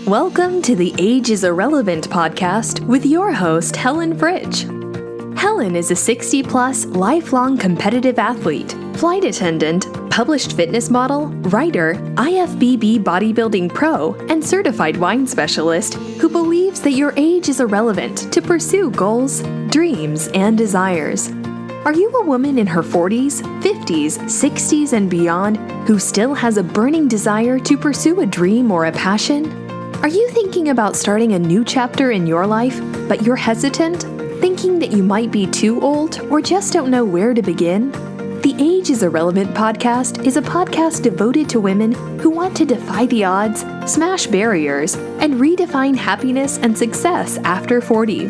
Welcome to the Age is Irrelevant podcast with your host, Helen Fritsch. Helen is a 60-plus lifelong competitive athlete, flight attendant, published fitness model, writer, IFBB bodybuilding pro, and certified wine specialist who believes that your age is irrelevant to pursue goals, dreams, and desires. Are you a woman in her 40s, 50s, 60s, and beyond who still has a burning desire to pursue a dream or a passion? Are you thinking about starting a new chapter in your life, but you're hesitant, thinking that you might be too old or just don't know where to begin? The Age is Irrelevant podcast is a podcast devoted to women who want to defy the odds, smash barriers, and redefine happiness and success after 40.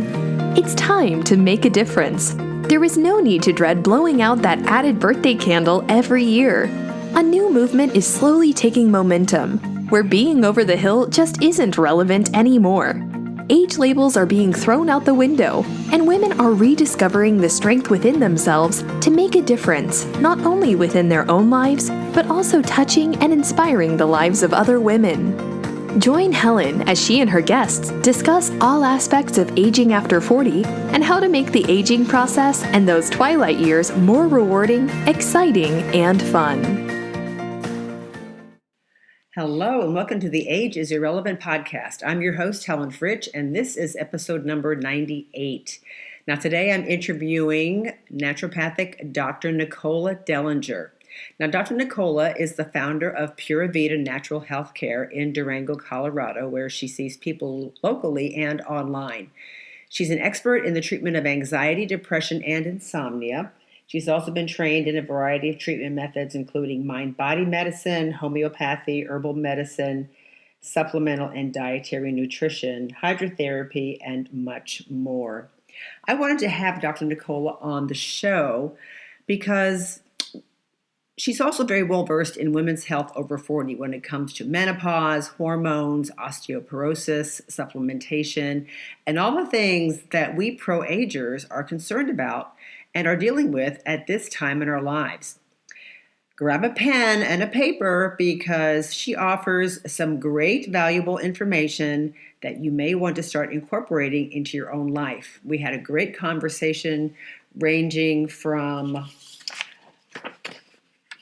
It's time to make a difference. There is no need to dread blowing out that added birthday candle every year. A new movement is slowly taking momentum, where being over the hill just isn't relevant anymore. Age labels are being thrown out the window, and women are rediscovering the strength within themselves to make a difference, not only within their own lives, but also touching and inspiring the lives of other women. Join Helen as she and her guests discuss all aspects of aging after 40 and how to make the aging process and those twilight years more rewarding, exciting, and fun. Hello, and welcome to the Age is Irrelevant podcast. I'm your host, Helen Fritsch, and this is episode number 98. Now, today I'm interviewing Naturopathic Doctor Nicola Dehlinger. Now, Dr. Nicola is the founder of Pura Vida Natural Health Care in Durango, Colorado, where she sees people locally and online. She's an expert in the treatment of anxiety, depression, and insomnia. She's also been trained in a variety of treatment methods, including mind-body medicine, homeopathy, herbal medicine, supplemental and dietary nutrition, hydrotherapy, and much more. I wanted to have Dr. Nicola on the show because she's also very well versed in women's health over 40 when it comes to menopause, hormones, osteoporosis, supplementation, and all the things that we pro-agers are concerned about and are dealing with at this time in our lives. Grab a pen and a paper because she offers some great valuable information that you may want to start incorporating into your own life. We had a great conversation ranging from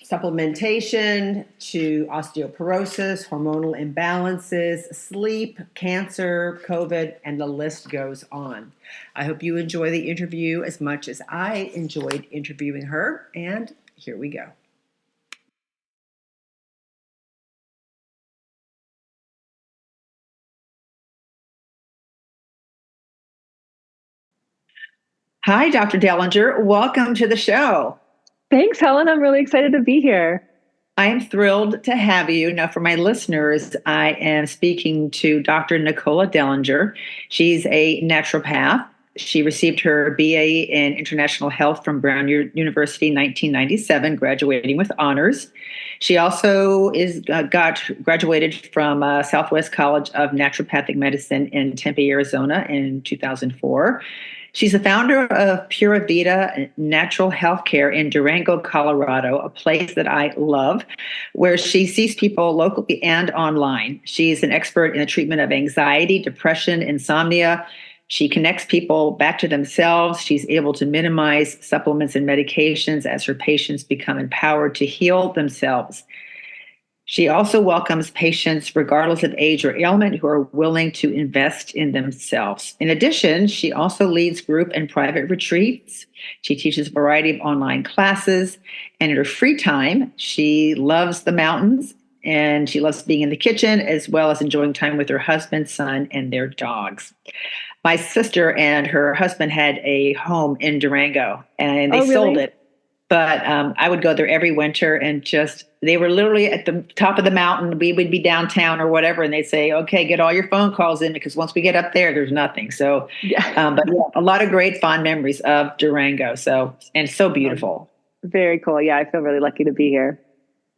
supplementation to osteoporosis, hormonal imbalances, sleep, cancer, COVID, and the list goes on. I hope you enjoy the interview as much as I enjoyed interviewing her, and here we go. Hi, Dr. Dehlinger. Welcome to the show. Thanks, Helen. I'm really excited to be here. I am thrilled to have you. Now, for my listeners, I am speaking to Dr. Nicola Dehlinger. She's a naturopath. She received her BA in International Health from Brown University in 1997, graduating with honors. She also graduated from Southwest College of Naturopathic Medicine in Tempe, Arizona in 2004. She's the founder of Pura Vida Natural Health Care in Durango, Colorado, a place that I love, where she sees people locally and online. She's an expert in the treatment of anxiety, depression, insomnia. She connects people back to themselves. She's able to minimize supplements and medications as her patients become empowered to heal themselves. She also welcomes patients, regardless of age or ailment, who are willing to invest in themselves. In addition, she also leads group and private retreats. She teaches a variety of online classes. And in her free time, she loves the mountains and she loves being in the kitchen, as well as enjoying time with her husband, son, and their dogs. My sister and her husband had a home in Durango, and they sold it. But I would go there every winter and they were literally at the top of the mountain. We would be downtown or whatever. And they'd say, okay, get all your phone calls in because once we get up there, there's nothing. So, but yeah, a lot of great fond memories of Durango. And so beautiful. Very cool. Yeah, I feel really lucky to be here.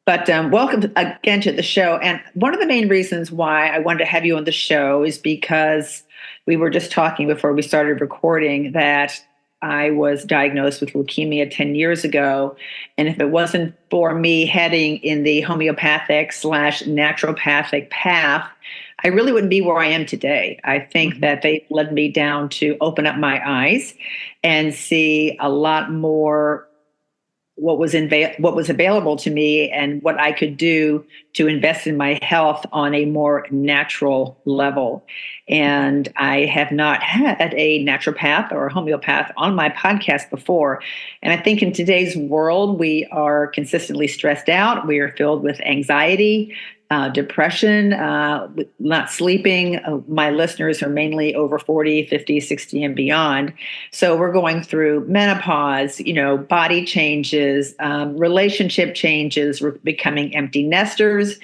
But welcome again to the show. And one of the main reasons why I wanted to have you on the show is because we were just talking before we started recording that I was diagnosed with leukemia 10 years ago. And if it wasn't for me heading in the homeopathic / naturopathic path, I really wouldn't be where I am today. I think that they led me down to open up my eyes and see a lot more what was available to me and what I could do to invest in my health on a more natural level. And I have not had a naturopath or a homeopath on my podcast before. And I think in today's world, we are consistently stressed out. We are filled with anxiety, depression, not sleeping. My listeners are mainly over 40, 50, 60, and beyond. So we're going through menopause, body changes, relationship changes. We're becoming empty nesters.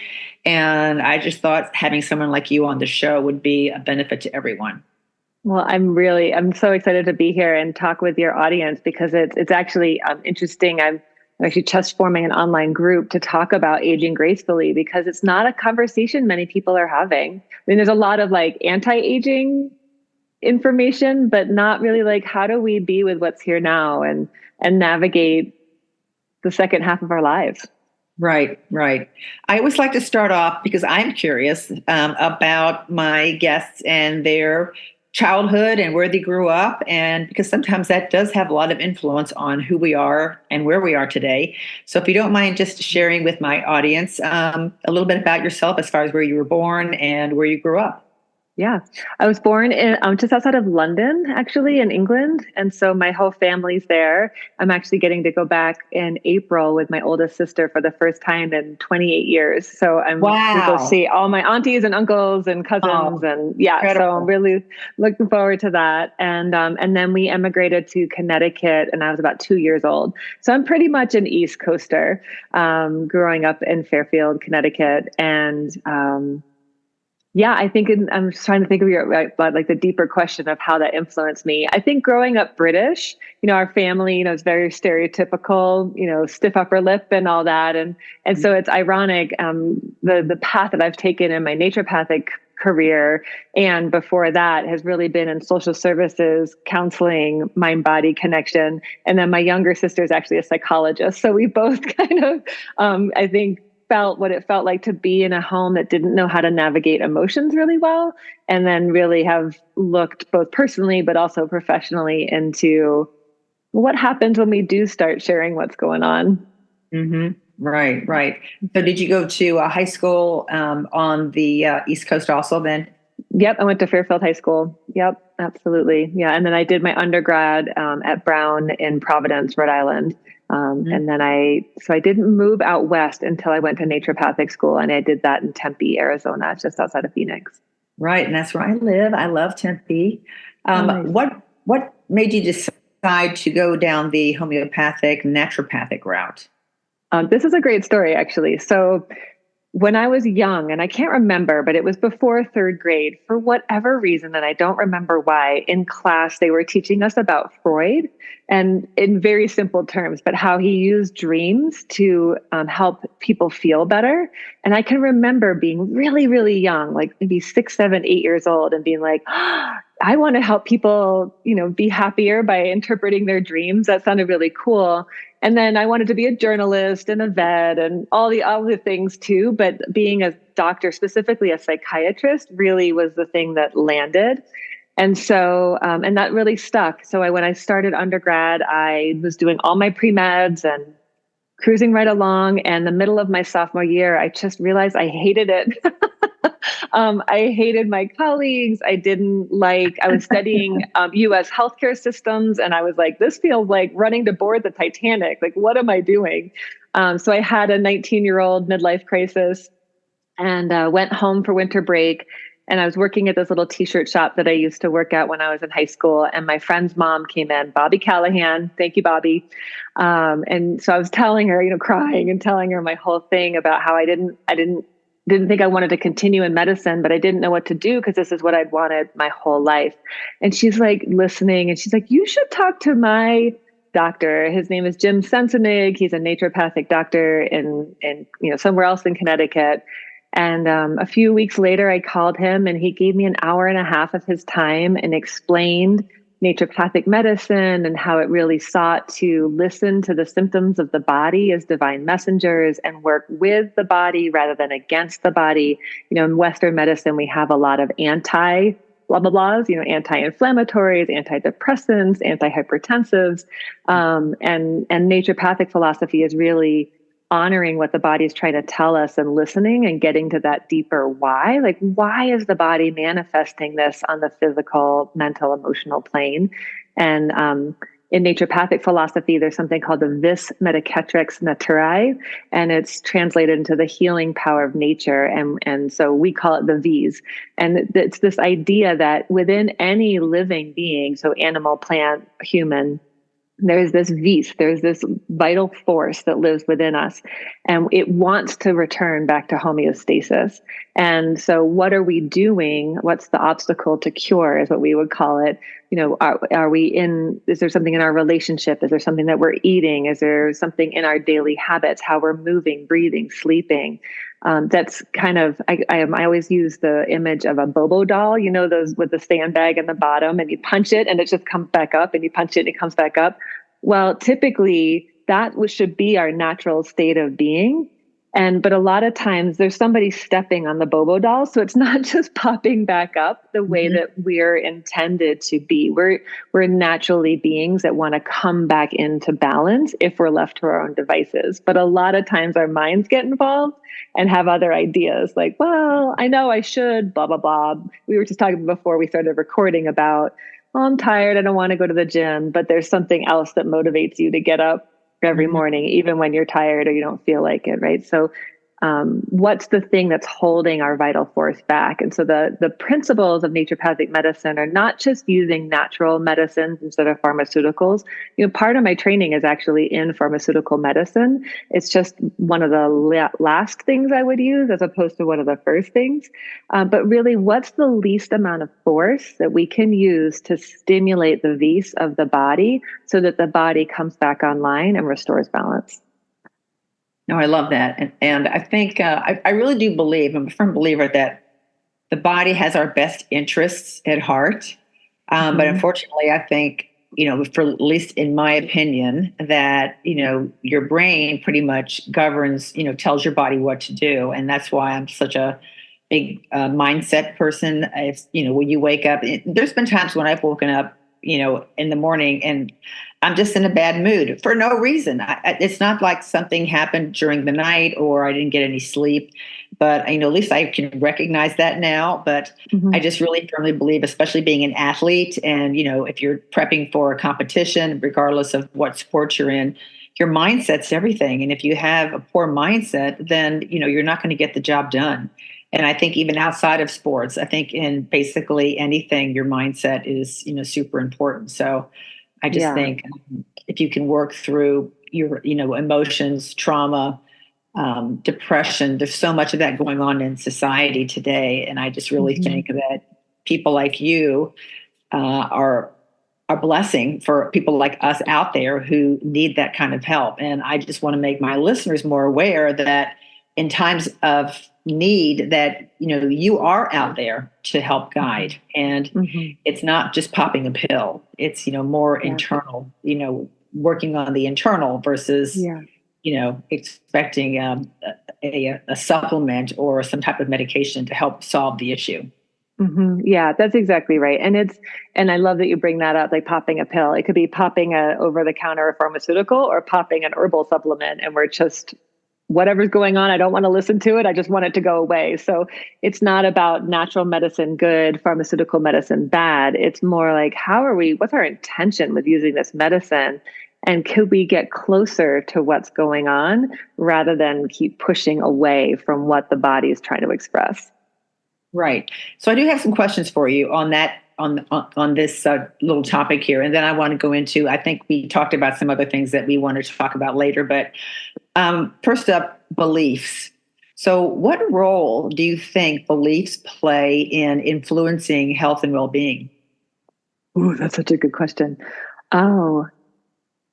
And I just thought having someone like you on the show would be a benefit to everyone. Well, I'm so excited to be here and talk with your audience because it's actually interesting. I'm actually just forming an online group to talk about aging gracefully because it's not a conversation many people are having. I mean, there's a lot of like anti-aging information, but not really like how do we be with what's here now and navigate the second half of our lives. Right. I always like to start off because I'm curious about my guests and their childhood and where they grew up, and because sometimes that does have a lot of influence on who we are and where we are today. So if you don't mind just sharing with my audience a little bit about yourself as far as where you were born and where you grew up. Yeah, I was born in just outside of London, actually, in England. And so my whole family's there. I'm actually getting to go back in April with my oldest sister for the first time in 28 years. So I'm going to go see all my aunties and uncles and cousins. And yeah, incredible. So I'm really looking forward to that. And then we emigrated to Connecticut and I was about 2 years old. So I'm pretty much an East Coaster, growing up in Fairfield, Connecticut. And yeah, I think I'm just trying to think of about like the deeper question of how that influenced me. I think growing up British, our family, is very stereotypical, stiff upper lip and all that. And so it's ironic, the path that I've taken in my naturopathic career and before that has really been in social services, counseling, mind-body connection. And then my younger sister is actually a psychologist. So we both kind of, I think, felt what it felt like to be in a home that didn't know how to navigate emotions really well, and then really have looked both personally but also professionally into what happens when we do start sharing what's going on. Mm-hmm. Right. So did you go to high school on the East Coast also then? Yep, I went to Fairfield High School. Yep, absolutely. Yeah, and then I did my undergrad at Brown in Providence, Rhode Island. And then I didn't move out west until I went to naturopathic school, and I did that in Tempe, Arizona, just outside of Phoenix. Right, and that's where I live. I love Tempe. Nice. What made you decide to go down the homeopathic naturopathic route? This is a great story, actually. So when I was young, and I can't remember, but it was before third grade, for whatever reason, and I don't remember why, in class, they were teaching us about Freud, and in very simple terms, but how he used dreams to help people feel better. And I can remember being really, really young, like maybe 6, 7, 8 years old, and being like, I want to help people, be happier by interpreting their dreams. That sounded really cool. And then I wanted to be a journalist and a vet and all the things too. But being a doctor, specifically a psychiatrist, really was the thing that landed. And so, and that really stuck. So when I started undergrad, I was doing all my pre-meds and cruising right along. And the middle of my sophomore year, I just realized I hated it. I hated my colleagues. I was studying U.S. healthcare systems. And I was like, this feels like running to board the Titanic. Like, what am I doing? So I had a 19-year-old midlife crisis and went home for winter break. And I was working at this little t-shirt shop that I used to work at when I was in high school. And my friend's mom came in, Bobby Callahan. Thank you, Bobby. And so I was telling her, crying and telling her my whole thing about how I didn't think I wanted to continue in medicine, but I didn't know what to do because this is what I'd wanted my whole life. And she's like listening and she's like, you should talk to my doctor. His name is Jim Sensenig. He's a naturopathic doctor in somewhere else in Connecticut. And a few weeks later, I called him and he gave me an hour and a half of his time and explained naturopathic medicine and how it really sought to listen to the symptoms of the body as divine messengers and work with the body rather than against the body. In Western medicine, we have a lot of anti blah, blah, blahs, anti-inflammatories, antidepressants, antihypertensives. And naturopathic philosophy is really honoring what the body is trying to tell us and listening and getting to that deeper why. Like, why is the body manifesting this on the physical, mental, emotional plane? And in naturopathic philosophy, there's something called the vis medicatrix naturae, and it's translated into the healing power of nature. And so we call it the V's. And it's this idea that within any living being, so animal, plant, human, there's this vis, there's this vital force that lives within us, and it wants to return back to homeostasis. And so what are we doing? What's the obstacle to cure is what we would call it. Is there something in our relationship? Is there something that we're eating? Is there something in our daily habits, how we're moving, breathing, sleeping? That's kind of, I always use the image of a Bobo doll, those with the sandbag in the bottom, and you punch it and it just comes back up, and you punch it and it comes back up. Well, typically that should be our natural state of being. But a lot of times there's somebody stepping on the Bobo doll. So it's not just popping back up the way that we're intended to be. We're naturally beings that want to come back into balance if we're left to our own devices. But a lot of times our minds get involved and have other ideas like, well, I know I should, blah, blah, blah. We were just talking before we started recording about, well, I'm tired, I don't want to go to the gym, but there's something else that motivates you to get up every morning, even when you're tired or you don't feel like it, right? So what's the thing that's holding our vital force back? And so the principles of naturopathic medicine are not just using natural medicines instead of pharmaceuticals. Part of my training is actually in pharmaceutical medicine. It's just one of the last things I would use as opposed to one of the first things. But really, what's the least amount of force that we can use to stimulate the vis of the body so that the body comes back online and restores balance? No, I love that. And I think I really do believe, I'm a firm believer that the body has our best interests at heart. But unfortunately, I think, for at least in my opinion, that, your brain pretty much governs, tells your body what to do. And that's why I'm such a big mindset person. It's, when you wake up, there's been times when I've woken up, in the morning and I'm just in a bad mood for no reason. It's not like something happened during the night or I didn't get any sleep, but at least I can recognize that now. But I just really firmly believe, especially being an athlete and, if you're prepping for a competition, regardless of what sport you're in, your mindset's everything. And if you have a poor mindset, then, you're not going to get the job done. And I think even outside of sports, I think in basically anything, your mindset is, super important. So I just think if you can work through your, emotions, trauma, depression, there's so much of that going on in society today. And I just really think that people like you are a blessing for people like us out there who need that kind of help. And I just want to make my listeners more aware that in times of need that, you are out there to help guide. And it's not just popping a pill. It's, more internal, working on the internal versus, expecting a supplement or some type of medication to help solve the issue. Yeah, that's exactly right. And I love that you bring that up, like popping a pill. It could be popping a over-the-counter pharmaceutical or popping an herbal supplement. And we're just, whatever's going on, I don't want to listen to it. I just want it to go away. So it's not about natural medicine good, pharmaceutical medicine bad. It's more like, what's our intention with using this medicine? And could we get closer to what's going on rather than keep pushing away from what the body is trying to express? Right. So I do have some questions for you on that, on this little topic here. And then I want to go into, I think we talked about some other things that we wanted to talk about later, but first up, beliefs. So what role do you think beliefs play in influencing health and well-being? Ooh, that's such a good question. Oh,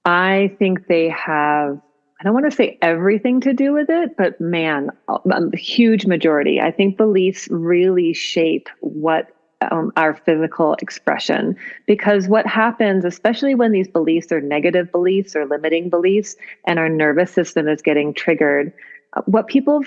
I think they have, I don't want to say everything to do with it, but man, a huge majority. I think beliefs really shape what our physical expression. Because what happens, especially when these beliefs are negative beliefs or limiting beliefs, and our nervous system is getting triggered, what people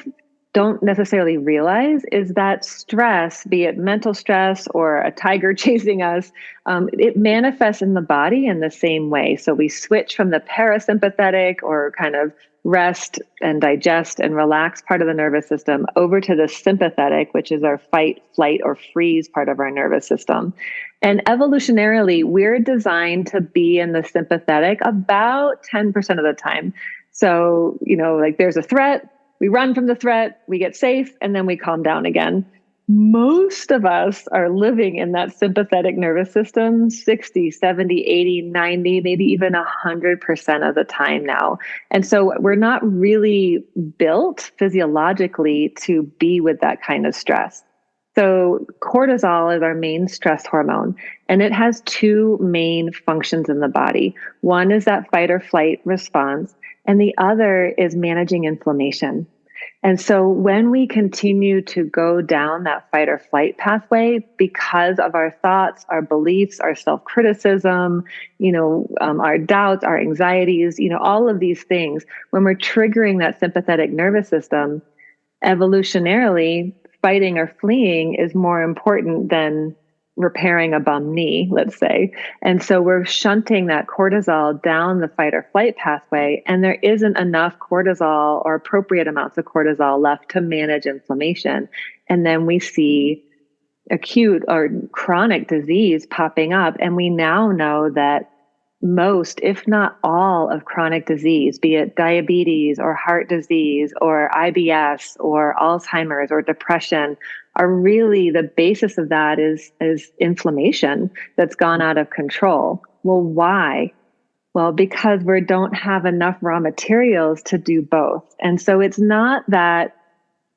don't necessarily realize is that stress, be it mental stress or a tiger chasing us, it manifests in the body in the same way. So we switch from the parasympathetic or kind of rest and digest and relax part of the nervous system over to the sympathetic, which is our fight, flight, or freeze part of our nervous system. And evolutionarily, we're designed to be in the sympathetic about 10% of the time. So, like there's a threat, we run from the threat, we get safe, and then we calm down again. Most of us are living in that sympathetic nervous system 60, 70, 80, 90, maybe even 100% of the time now. And so we're not really built physiologically to be with that kind of stress. So cortisol is our main stress hormone, and it has two main functions in the body. One is that fight or flight response, and the other is managing inflammation. And so when we continue to go down that fight or flight pathway because of our thoughts, our beliefs, our self-criticism, our doubts, our anxieties, all of these things, when we're triggering that sympathetic nervous system, evolutionarily, fighting or fleeing is more important than repairing a bum knee, let's say. And so we're shunting that cortisol down the fight or flight pathway, and there isn't enough cortisol or appropriate amounts of cortisol left to manage inflammation. And then we see acute or chronic disease popping up. And we now know that most, if not all, of chronic disease, be it diabetes or heart disease or IBS or Alzheimer's or depression, are really the basis of that is inflammation that's gone out of control. Well, why? Well, because we don't have enough raw materials to do both. And so it's not that,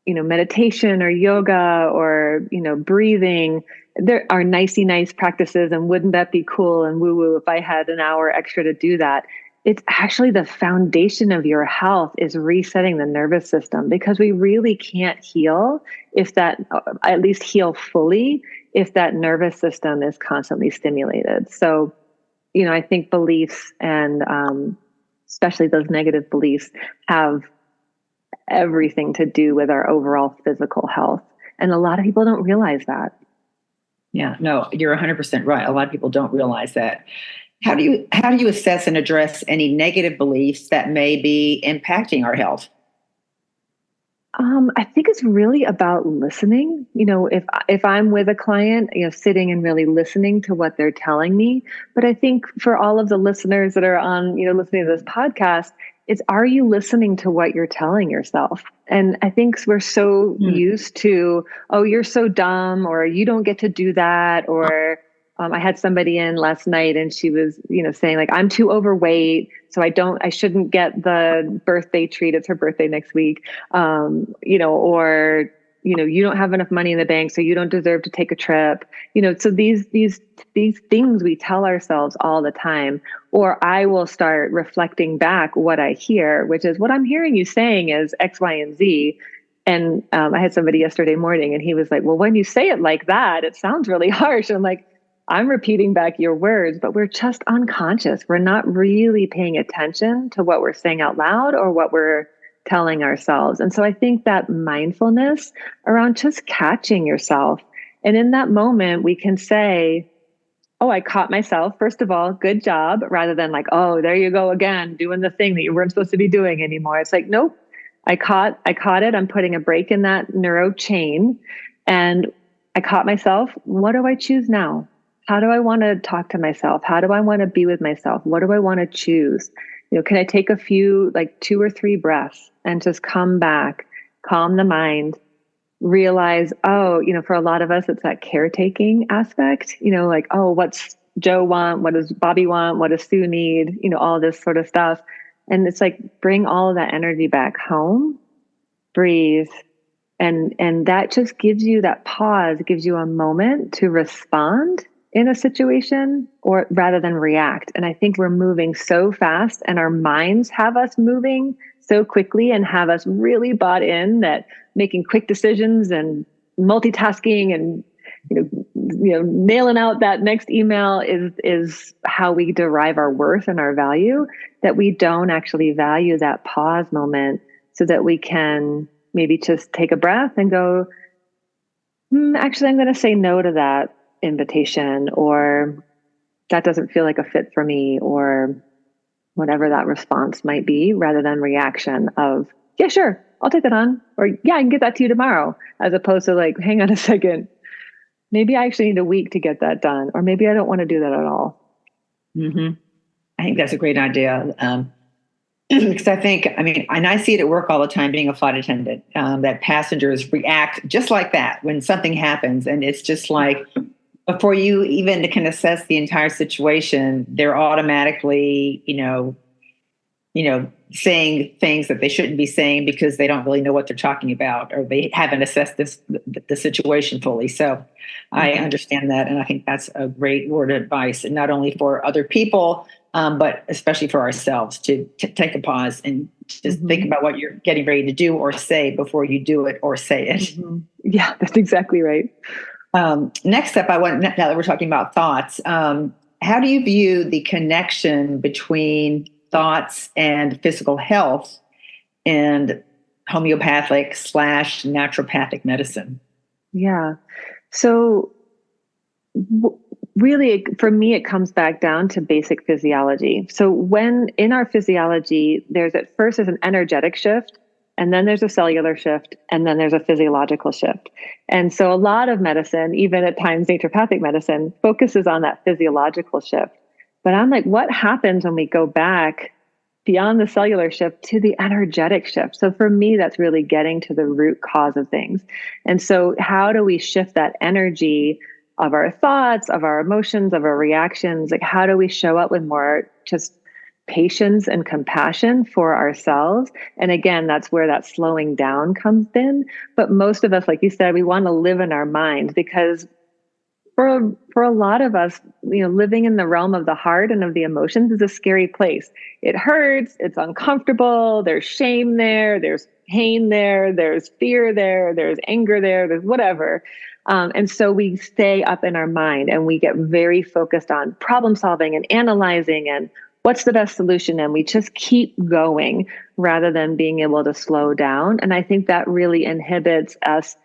meditation or yoga or, breathing, there are nicey nice practices, and wouldn't that be cool and woo woo if I had an hour extra to do that? It's actually the foundation of your health is resetting the nervous system, because we really can't heal at least heal fully, if that nervous system is constantly stimulated. So, I think beliefs and especially those negative beliefs have everything to do with our overall physical health. And a lot of people don't realize that. Yeah, no, you're 100% right. A lot of people don't realize that. How do you assess and address any negative beliefs that may be impacting our health? I think it's really about listening. If I'm with a client, sitting and really listening to what they're telling me. But I think for all of the listeners that are on, listening to this podcast, it's, are you listening to what you're telling yourself? And I think we're so used to, oh, you're so dumb, or you don't get to do that, or I had somebody in last night and she was, saying like, I'm too overweight, so I shouldn't get the birthday treat. It's her birthday next week. Or, you don't have enough money in the bank, so you don't deserve to take a trip. So these things we tell ourselves all the time. Or I will start reflecting back what I hear, which is, what I'm hearing you saying is X, Y, and Z. And I had somebody yesterday morning and he was like, well, when you say it like that, it sounds really harsh. And I'm like, I'm repeating back your words, but we're just unconscious. We're not really paying attention to what we're saying out loud or what we're telling ourselves. And so I think that mindfulness around just catching yourself. And in that moment, we can say, oh, I caught myself. First of all, good job, rather than like, oh, there you go again, doing the thing that you weren't supposed to be doing anymore. It's like, nope, I caught it. I'm putting a break in that neuro chain, and I caught myself. What do I choose now? How do I want to talk to myself? How do I want to be with myself? What do I want to choose? Can I take a few, like 2 or 3 breaths and just come back, calm the mind, realize, oh, for a lot of us, it's that caretaking aspect, like, oh, what's Joe want? What does Bobby want? What does Sue need? All this sort of stuff. And it's like, bring all of that energy back home, breathe. And that just gives you that pause, gives you a moment to respond in a situation, or rather than react. And I think we're moving so fast, and our minds have us moving so quickly and have us really bought in that making quick decisions and multitasking and nailing out that next email is how we derive our worth and our value, that we don't actually value that pause moment so that we can maybe just take a breath and go, actually, I'm going to say no to that invitation, or that doesn't feel like a fit for me, or whatever that response might be, rather than reaction of, yeah, sure, I'll take that on, or yeah, I can get that to you tomorrow, as opposed to like, hang on a second, maybe I actually need a week to get that done, or maybe I don't want to do that at all. Mm-hmm. I think that's a great idea. Because and I see it at work all the time, being a flight attendant, that passengers react just like that when something happens. And it's just like, before you even can assess the entire situation, they're automatically, saying things that they shouldn't be saying because they don't really know what they're talking about, or they haven't assessed the situation fully. So I understand that. And I think that's a great word of advice, and not only for other people, but especially for ourselves to take a pause and just think about what you're getting ready to do or say before you do it or say it. Yeah, that's exactly right. Next up, now that we're talking about thoughts, how do you view the connection between thoughts and physical health and homeopathic/naturopathic medicine? Yeah. So really, for me, it comes back down to basic physiology. So when in our physiology, there's an energetic shift, and then there's a cellular shift, and then there's a physiological shift. And so a lot of medicine, even at times naturopathic medicine, focuses on that physiological shift. But I'm like, what happens when we go back beyond the cellular shift to the energetic shift? So for me, that's really getting to the root cause of things. And so how do we shift that energy of our thoughts, of our emotions, of our reactions? Like, how do we show up with more just patience and compassion for ourselves? And again, that's where that slowing down comes in. But most of us, like you said, we want to live in our mind, because for a lot of us, living in the realm of the heart and of the emotions is a scary place. It hurts, it's uncomfortable, there's shame there, there's pain there, there's fear there, there's anger there, there's whatever. And so we stay up in our mind and we get very focused on problem solving and analyzing and what's the best solution. And we just keep going rather than being able to slow down. And I think that really inhibits us,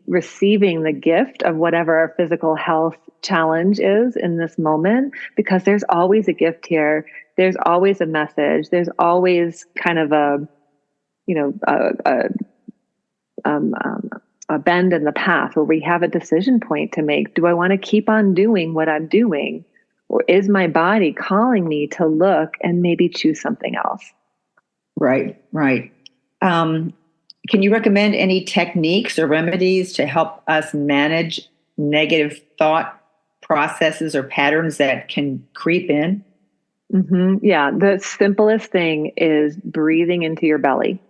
receiving the gift of whatever our physical health challenge is in this moment, because there's always a gift here. There's always a message. There's always kind of a bend in the path where we have a decision point to make. Do I want to keep on doing what I'm doing? Or is my body calling me to look and maybe choose something else? Right. Can you recommend any techniques or remedies to help us manage negative thought processes or patterns that can creep in? Yeah, the simplest thing is breathing into your belly.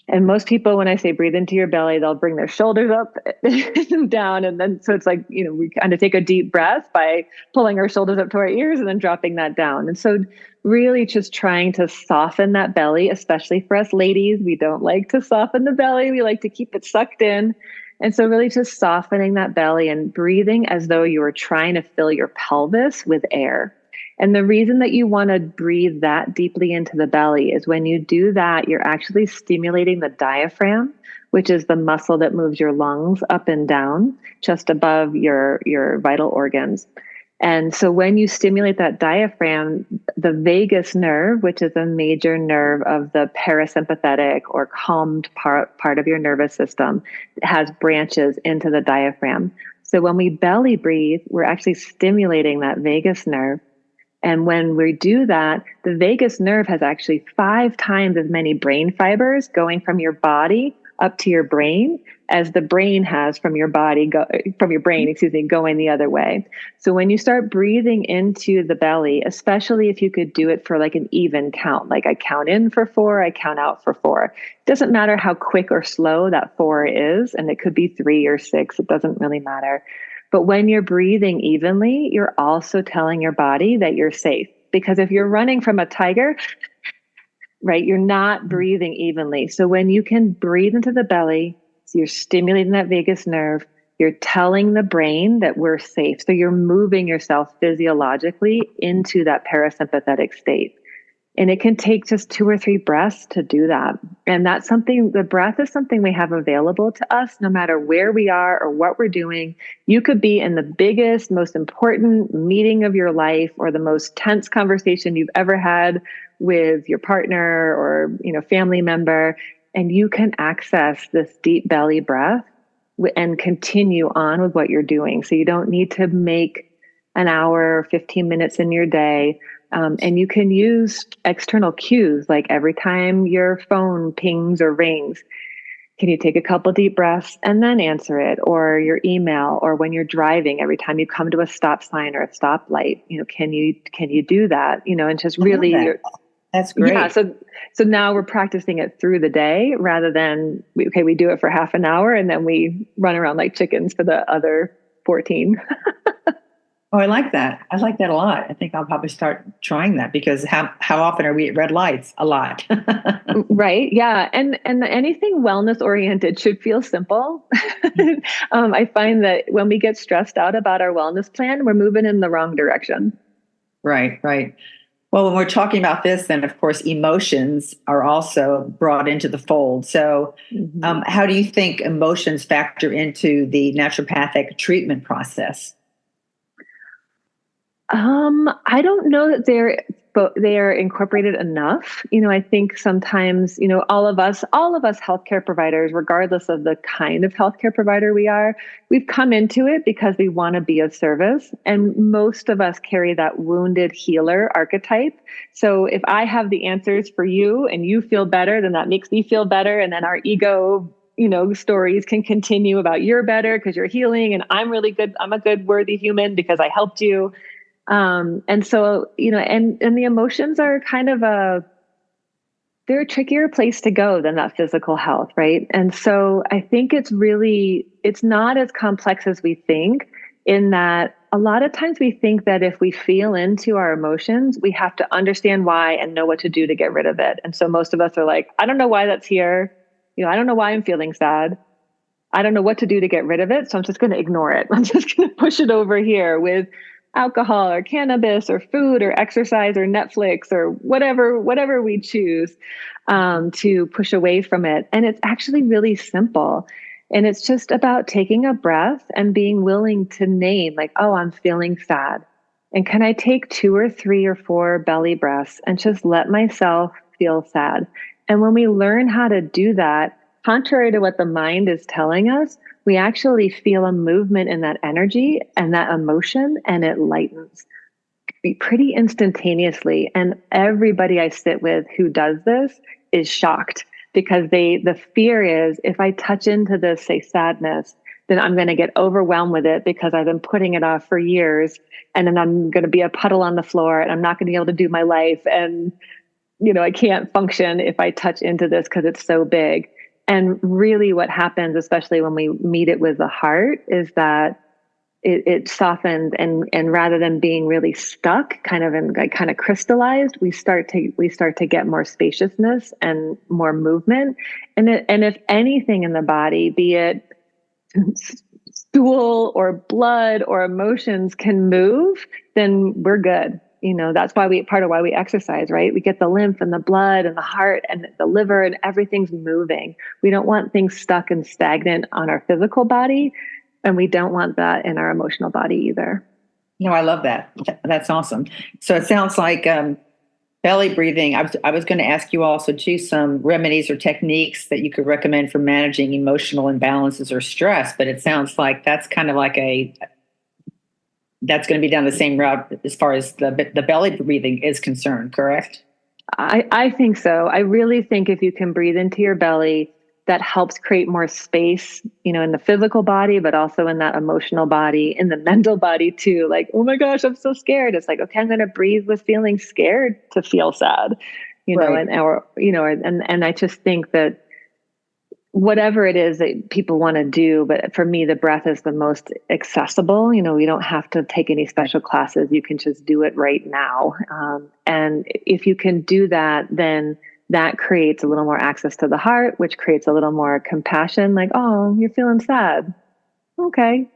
And most people, when I say breathe into your belly, they'll bring their shoulders up and down. And then, so it's like, we kind of take a deep breath by pulling our shoulders up to our ears and then dropping that down. And so really just trying to soften that belly, especially for us ladies. We don't like to soften the belly. We like to keep it sucked in. And so really just softening that belly and breathing as though you were trying to fill your pelvis with air. And the reason that you want to breathe that deeply into the belly is when you do that, you're actually stimulating the diaphragm, which is the muscle that moves your lungs up and down just above your vital organs. And so when you stimulate that diaphragm, the vagus nerve, which is a major nerve of the parasympathetic or calmed part of your nervous system, has branches into the diaphragm. So when we belly breathe, we're actually stimulating that vagus nerve. And when we do that, the vagus nerve has actually 5 times as many brain fibers going from your body up to your brain as the brain has from your brain, going the other way. So when you start breathing into the belly, especially if you could do it for like an even count, like I count in for 4, I count out for 4. It doesn't matter how quick or slow that 4 is, and it could be 3 or 6. It doesn't really matter. But when you're breathing evenly, you're also telling your body that you're safe. Because if you're running from a tiger, right, you're not breathing evenly. So when you can breathe into the belly, so you're stimulating that vagus nerve, you're telling the brain that we're safe. So you're moving yourself physiologically into that parasympathetic state. And it can take just 2 or 3 breaths to do that. And that's something, the breath is something we have available to us no matter where we are or what we're doing. You could be in the biggest, most important meeting of your life or the most tense conversation you've ever had with your partner or, family member, and you can access this deep belly breath and continue on with what you're doing. So you don't need to make an hour, 15 minutes in your day. And you can use external cues, like every time your phone pings or rings, can you take a couple deep breaths and then answer it? Or your email, or when you're driving, every time you come to a stop sign or a stoplight, can you do that? And just really, that's great. Yeah. So now we're practicing it through the day rather than we do it for half an hour and then we run around like chickens for the other 14. Oh, I like that. I like that a lot. I think I'll probably start trying that because how often are we at red lights? A lot. Right. Yeah. And anything wellness oriented should feel simple. I find that when we get stressed out about our wellness plan, we're moving in the wrong direction. Right. Well, when we're talking about this, then of course, emotions are also brought into the fold. So how do you think emotions factor into the naturopathic treatment process? I don't know that they are incorporated enough. I think sometimes, all of us healthcare providers, regardless of the kind of healthcare provider we are, we've come into it because we want to be of service. And most of us carry that wounded healer archetype. So if I have the answers for you and you feel better, then that makes me feel better. And then our ego stories can continue about you're better because you're healing and I'm really good. I'm a good, worthy human because I helped you. And so, and the emotions are kind of they're a trickier place to go than that physical health. Right. And so I think it's not as complex as we think, in that a lot of times we think that if we feel into our emotions, we have to understand why and know what to do to get rid of it. And so most of us are like, I don't know why that's here. I don't know why I'm feeling sad. I don't know what to do to get rid of it. So I'm just going to ignore it. I'm just going to push it over here with alcohol or cannabis or food or exercise or Netflix or whatever we choose to push away from it. And it's actually really simple. And it's just about taking a breath and being willing to name, like, oh, I'm feeling sad. And can I take 2 or 3 or 4 belly breaths and just let myself feel sad? And when we learn how to do that, contrary to what the mind is telling us, we actually feel a movement in that energy and that emotion, and it lightens pretty instantaneously. And everybody I sit with who does this is shocked, because the fear is, if I touch into this, say, sadness, then I'm going to get overwhelmed with it because I've been putting it off for years. And then I'm going to be a puddle on the floor and I'm not going to be able to do my life. And, I can't function if I touch into this because it's so big. And really what happens, especially when we meet it with the heart, is that it softens, and rather than being really stuck, kind of crystallized, we start to get more spaciousness and more movement. And if anything in the body, be it stool or blood or emotions, can move, then we're good. That's part of why we exercise, right? We get the lymph and the blood and the heart and the liver, and everything's moving. We don't want things stuck and stagnant on our physical body, and we don't want that in our emotional body either. I love that. That's awesome. So it sounds like belly breathing. I was going to ask you also too some remedies or techniques that you could recommend for managing emotional imbalances or stress, but it sounds like that's kind of like that's going to be down the same route as far as the belly breathing is concerned, correct? I think so. I really think if you can breathe into your belly, that helps create more space, in the physical body, but also in that emotional body, in the mental body too. Like, oh my gosh, I'm so scared. It's like, okay, I'm going to breathe with feeling scared to feel sad, right. and I just think that whatever it is that people want to do, but for me, the breath is the most accessible. We don't have to take any special classes. You can just do it right now. And if you can do that, then that creates a little more access to the heart, which creates a little more compassion. Like, oh, you're feeling sad. okay,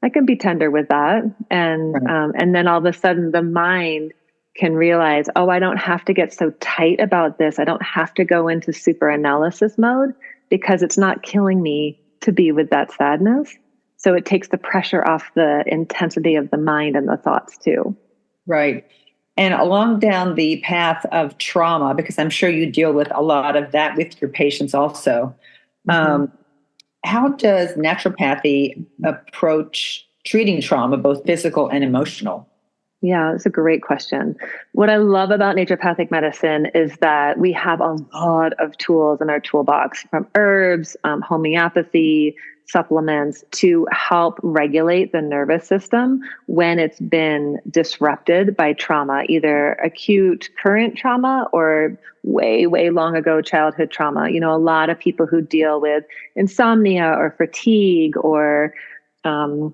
I can be tender with that. Right. And then all of a sudden the mind can realize, oh, I don't have to get so tight about this. I don't have to go into super analysis mode because it's not killing me to be with that sadness. So it takes the pressure off the intensity of the mind and the thoughts too. Right. And along down the path of trauma, because I'm sure you deal with a lot of that with your patients also. Mm-hmm. Um, how does naturopathy approach treating trauma, both physical and emotional? Yeah, it's a great question. What I love about naturopathic medicine is that we have a lot of tools in our toolbox, from herbs, homeopathy, supplements, to help regulate the nervous system when it's been disrupted by trauma, either acute current trauma or way, way long ago childhood trauma. You know, a lot of people who deal with insomnia or fatigue or um,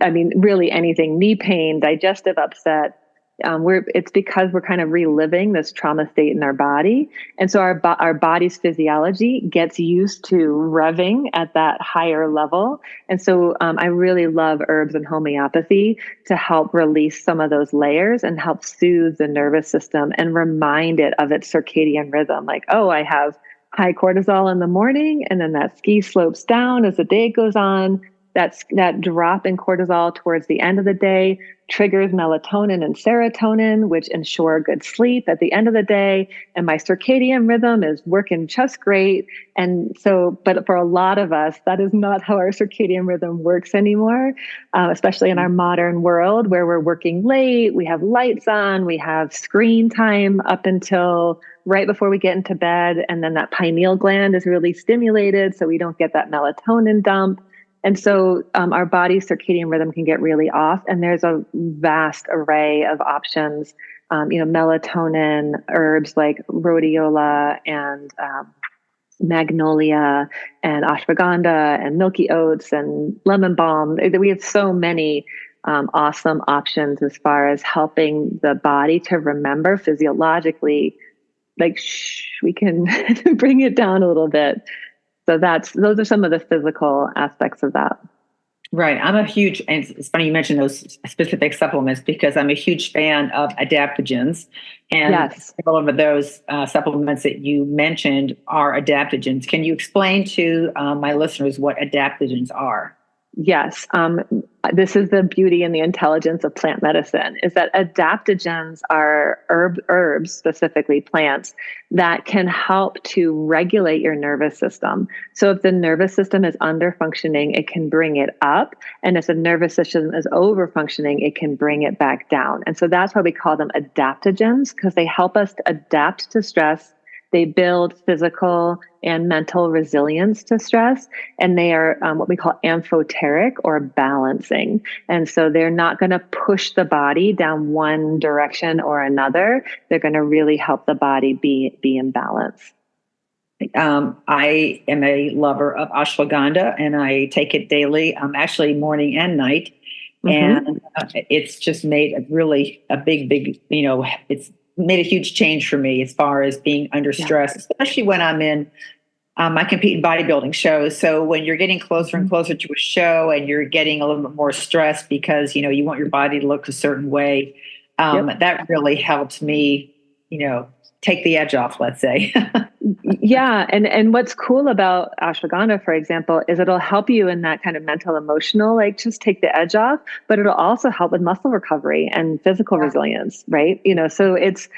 I mean, really anything, knee pain, digestive upset. It's because we're kind of reliving this trauma state in our body. And so our body's physiology gets used to revving at that higher level. And so I really love herbs and homeopathy to help release some of those layers and help soothe the nervous system and remind it of its circadian rhythm. Like, oh, I have high cortisol in the morning, and then that ski slopes down as the day goes on. That drop in cortisol towards the end of the day triggers melatonin and serotonin, which ensure good sleep at the end of the day. And my circadian rhythm is working just great. And so, but for a lot of us, that is not how our circadian rhythm works anymore, especially in our modern world where we're working late, we have lights on, we have screen time up until right before we get into bed. And then that pineal gland is really stimulated, so we don't get that melatonin dump. And so our body's circadian rhythm can get really off, and there's a vast array of options. Melatonin herbs like rhodiola and magnolia and ashwagandha and milky oats and lemon balm. We have so many awesome options as far as helping the body to remember physiologically. Like, we can bring it down a little bit. So those are some of the physical aspects of that. Right. I'm a huge, and it's funny you mentioned those specific supplements because I'm a huge fan of adaptogens. And Yes. all of those supplements that you mentioned are adaptogens. Can you explain to my listeners what adaptogens are? Yes. This is the beauty and the intelligence of plant medicine, is that adaptogens are herbs, specifically plants, that can help to regulate your nervous system. So if the nervous system is under functioning, it can bring it up. And if the nervous system is over functioning, it can bring it back down. And so that's why we call them adaptogens, because they help us to adapt to stress. They build physical and mental resilience to stress, and they are what we call amphoteric, or balancing. And so they're not going to push the body down one direction or another. They're going to really help the body be in balance. I am a lover of ashwagandha, and I take it daily, actually morning and night. Mm-hmm. And it's just made a big, it's made a huge change for me as far as being under stress, especially when I'm in, I compete in bodybuilding shows. So when you're getting closer and closer to a show and you're getting a little bit more stressed because, you want your body to look a certain way, that really helps me, take the edge off, let's say. Yeah. And what's cool about ashwagandha, for example, is it'll help you in that kind of mental, emotional, like just take the edge off, but it'll also help with muscle recovery and physical resilience, right? So it's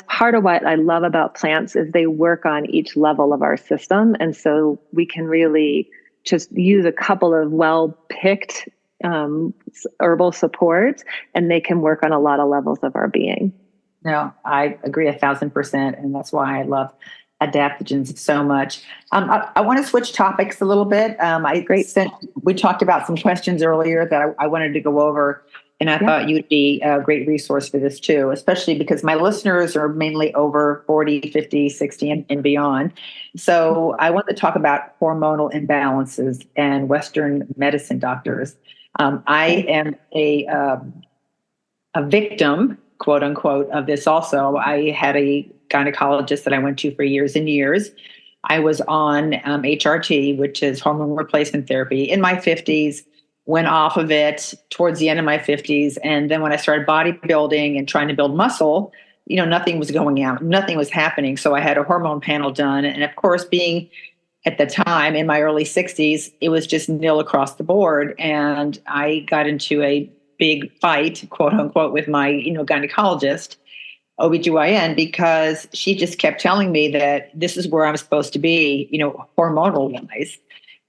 part of what I love about plants is they work on each level of our system. And so we can really just use a couple of well-picked herbal supports, and they can work on a lot of levels of our being. No, I agree 1,000%. And that's why I love adaptogens so much. I want to switch topics a little bit. We talked about some questions earlier that I wanted to go over, and I thought you'd be a great resource for this too, especially because my listeners are mainly over 40, 50, 60 and beyond. So I want to talk about hormonal imbalances and Western medicine doctors. I am a victim, quote unquote, of this also. I had a gynecologist that I went to for years and years. I was on HRT, which is hormone replacement therapy, in my 50s, went off of it towards the end of my 50s. And then when I started bodybuilding and trying to build muscle, nothing was going out, nothing was happening. So I had a hormone panel done. And of course, being at the time in my early 60s, it was just nil across the board. And I got into a big fight, quote unquote, with my, gynecologist, OBGYN, because she just kept telling me that this is where I'm supposed to be, hormonal wise.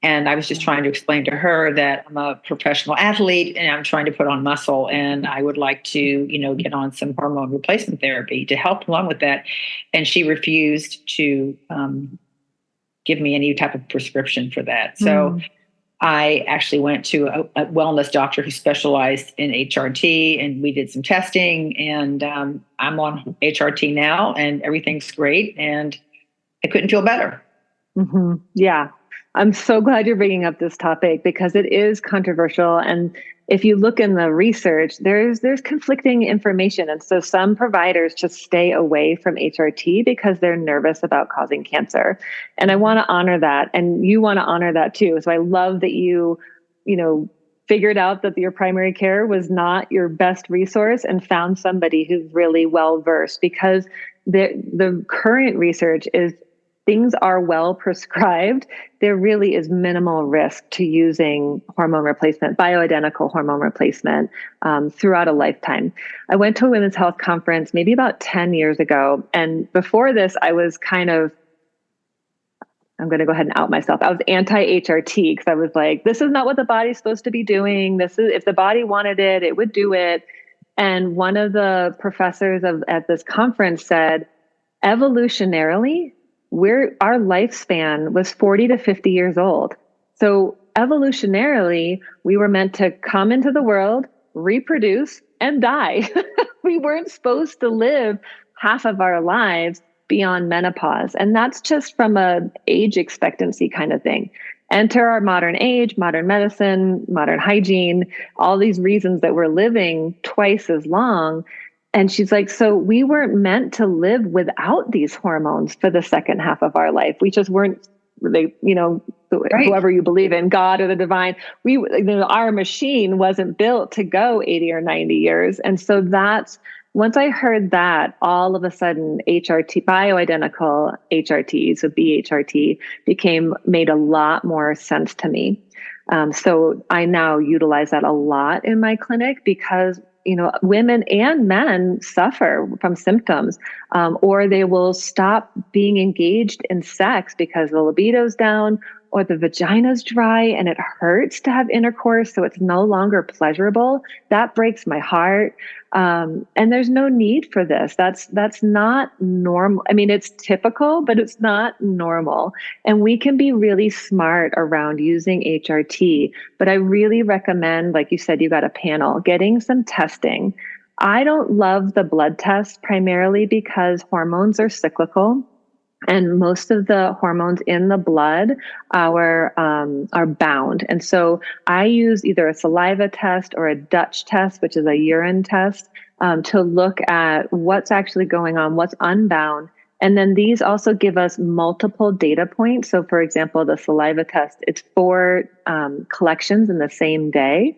And I was just trying to explain to her that I'm a professional athlete and I'm trying to put on muscle, and I would like to, get on some hormone replacement therapy to help along with that. And she refused to give me any type of prescription for that. So I actually went to a wellness doctor who specialized in HRT, and we did some testing, and I'm on HRT now, and everything's great, and I couldn't feel better. Mm-hmm. Yeah. I'm so glad you're bringing up this topic because it is controversial. And if you look in the research, there's conflicting information. And so some providers just stay away from HRT because they're nervous about causing cancer. And I want to honor that. And you want to honor that too. So I love that you figured out that your primary care was not your best resource and found somebody who's really well-versed, because the current research is things are well prescribed. There really is minimal risk to using hormone replacement, bioidentical hormone replacement throughout a lifetime. I went to a women's health conference maybe about 10 years ago. And before this, I was I'm going to go ahead and out myself. I was anti-HRT because I was like, this is not what the body's supposed to be doing. If the body wanted it, it would do it. And one of the professors at this conference said, evolutionarily, our lifespan was 40 to 50 years old. So evolutionarily, we were meant to come into the world, reproduce, and die. We weren't supposed to live half of our lives beyond menopause. And that's just from a age expectancy kind of thing. Enter our modern age, modern medicine, modern hygiene, all these reasons that we're living twice as long. And she's like, so we weren't meant to live without these hormones for the second half of our life. We just weren't, right. Whoever you believe in, God or the divine, our machine wasn't built to go 80 or 90 years. And so once I heard that, all of a sudden HRT, bioidentical HRT, so BHRT, made a lot more sense to me. So I now utilize that a lot in my clinic because women and men suffer from symptoms, or they will stop being engaged in sex because the libido's down or the vagina's dry and it hurts to have intercourse. So it's no longer pleasurable. That breaks my heart. And there's no need for this. That's not normal. I mean, it's typical, but it's not normal. And we can be really smart around using HRT, but I really recommend, like you said, you got a panel, getting some testing. I don't love the blood test primarily because hormones are cyclical. And most of the hormones in the blood are bound. And so I use either a saliva test or a Dutch test, which is a urine test, to look at what's actually going on, what's unbound. And then these also give us multiple data points. So for example, the saliva test, it's 4 collections in the same day.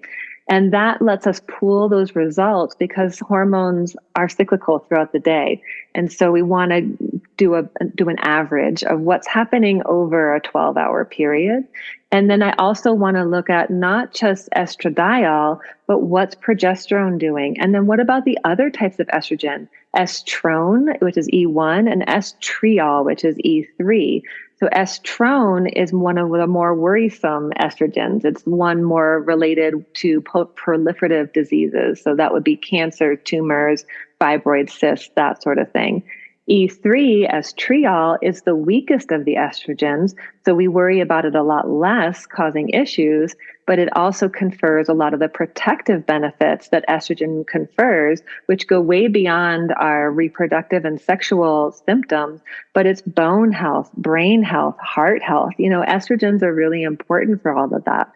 And that lets us pool those results because hormones are cyclical throughout the day. And so we want to do an average of what's happening over a 12-hour period. And then I also want to look at not just estradiol, but what's progesterone doing? And then what about the other types of estrogen? Estrone, which is E1, and estriol, which is E3. So estrone is one of the more worrisome estrogens. It's one more related to proliferative diseases. So that would be cancer, tumors, fibroid cysts, that sort of thing. E3, estriol, is the weakest of the estrogens. So we worry about it a lot less causing issues, but it also confers a lot of the protective benefits that estrogen confers, which go way beyond our reproductive and sexual symptoms, but it's bone health, brain health, heart health. Estrogens are really important for all of that.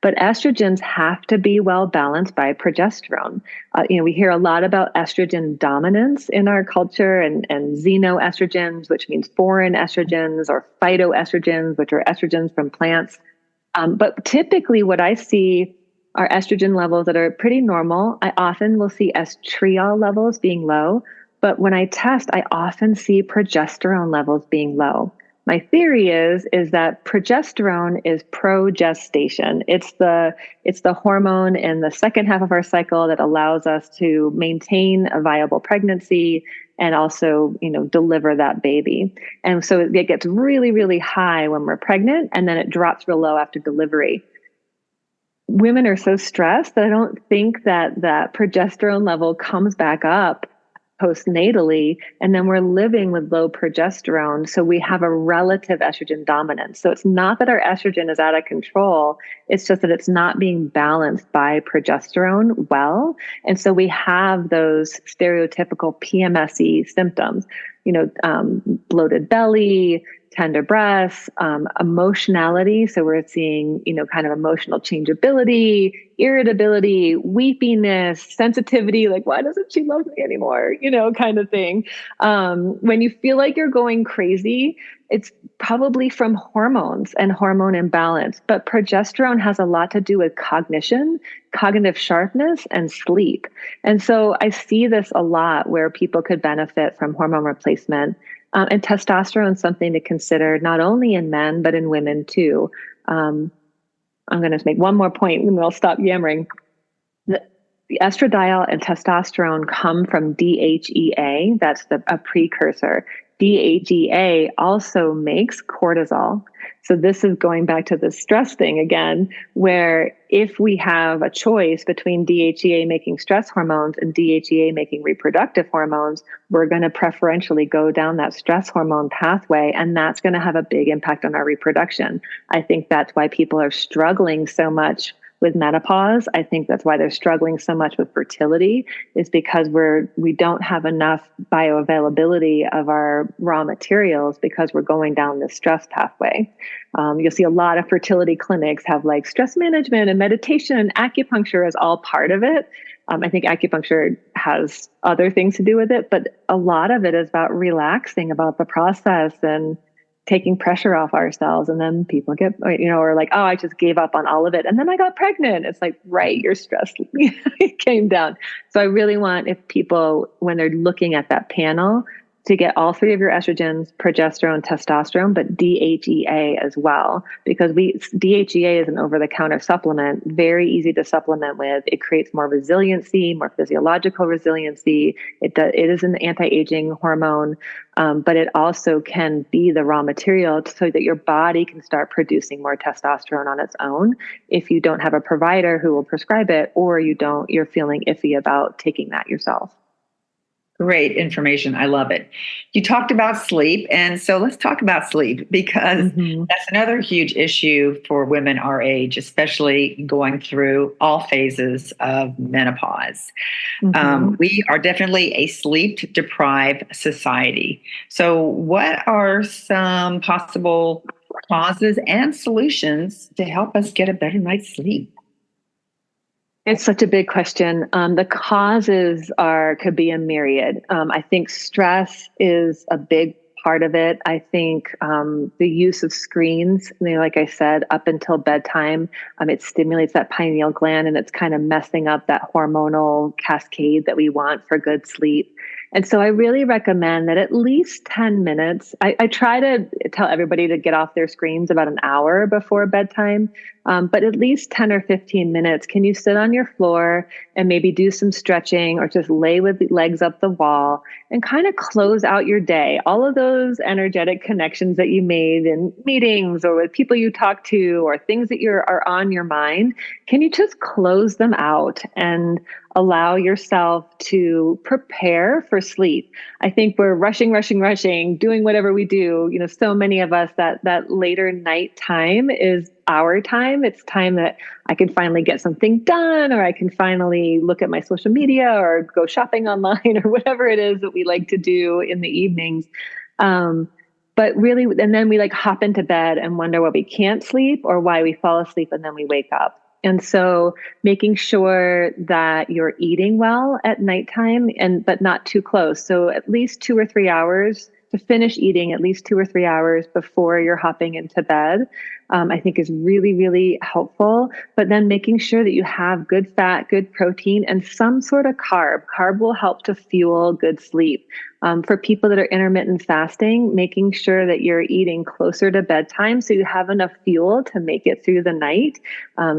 But estrogens have to be well balanced by progesterone. We hear a lot about estrogen dominance in our culture, and xenoestrogens, which means foreign estrogens, or phytoestrogens, which are estrogens from plants. But typically what I see are estrogen levels that are pretty normal. I often will see estriol levels being low, but when I test, I often see progesterone levels being low. My theory is that progesterone is progestation. It's the hormone in the second half of our cycle that allows us to maintain a viable pregnancy and also, deliver that baby. And so it gets really, really high when we're pregnant, and then it drops real low after delivery. Women are so stressed that I don't think that progesterone level comes back up postnatally, and then we're living with low progesterone. So we have a relative estrogen dominance. So it's not that our estrogen is out of control. It's just that it's not being balanced by progesterone well. And so we have those stereotypical PMSy symptoms, bloated belly, tender breasts, emotionality. So we're seeing, kind of emotional changeability, irritability, weepiness, sensitivity, like, why doesn't she love me anymore? Kind of thing. When you feel like you're going crazy, it's probably from hormones and hormone imbalance. But progesterone has a lot to do with cognition, cognitive sharpness, and sleep. And so I see this a lot where people could benefit from hormone replacement. And testosterone is something to consider, not only in men, but in women too. I'm going to make one more point and then I'll stop yammering. The estradiol and testosterone come from DHEA. That's a precursor. DHEA also makes cortisol. So this is going back to the stress thing again, where if we have a choice between DHEA making stress hormones and DHEA making reproductive hormones, we're going to preferentially go down that stress hormone pathway, and that's going to have a big impact on our reproduction. I think that's why people are struggling so much with menopause. I think that's why they're struggling so much with fertility, is because we don't have enough bioavailability of our raw materials because we're going down this stress pathway. You'll see a lot of fertility clinics have like stress management and meditation and acupuncture as all part of it. I think acupuncture has other things to do with it, but a lot of it is about relaxing about the process and taking pressure off ourselves. And then people get, or like, oh, I just gave up on all of it, and then I got pregnant. It's like, right, your stress came down. So I really want, if people, when they're looking at that panel, to get all three of your estrogens, progesterone, testosterone, but DHEA as well, because DHEA is an over-the-counter supplement, very easy to supplement with. It creates more resiliency, more physiological resiliency. It is an anti-aging hormone, but it also can be the raw material so that your body can start producing more testosterone on its own if you don't have a provider who will prescribe it, or you're feeling iffy about taking that yourself. Great information. I love it. You talked about sleep. And so let's talk about sleep, because that's another huge issue for women our age, especially going through all phases of menopause. We are definitely a sleep deprived society. So what are some possible causes and solutions to help us get a better night's sleep? It's such a big question. The causes could be a myriad. I think stress is a big part of it. I think the use of screens, like I said, up until bedtime, it stimulates that pineal gland, and it's kind of messing up that hormonal cascade that we want for good sleep. And so I really recommend that at least 10 minutes. I try to tell everybody to get off their screens about an hour before bedtime, but at least 10 or 15 minutes. Can you sit on your floor and maybe do some stretching, or just lay with the legs up the wall and kind of close out your day? All of those energetic connections that you made in meetings or with people you talk to, or things that are on your mind, can you just close them out and allow yourself to prepare for sleep? I think we're rushing, doing whatever we do. So many of us, that later night time is our time. It's time that I can finally get something done, or I can finally look at my social media or go shopping online, or whatever it is that we like to do in the evenings. But really, and then we hop into bed and wonder why we can't sleep or why we fall asleep and then we wake up. And so making sure that you're eating well at nighttime but not too close. So at least 2 or 3 hours to finish eating, at least 2 or 3 hours before you're hopping into bed, I think is really, really helpful. But then making sure that you have good fat, good protein, and some sort of carb. Carb will help to fuel good sleep. For people that are intermittent fasting, making sure that you're eating closer to bedtime so you have enough fuel to make it through the night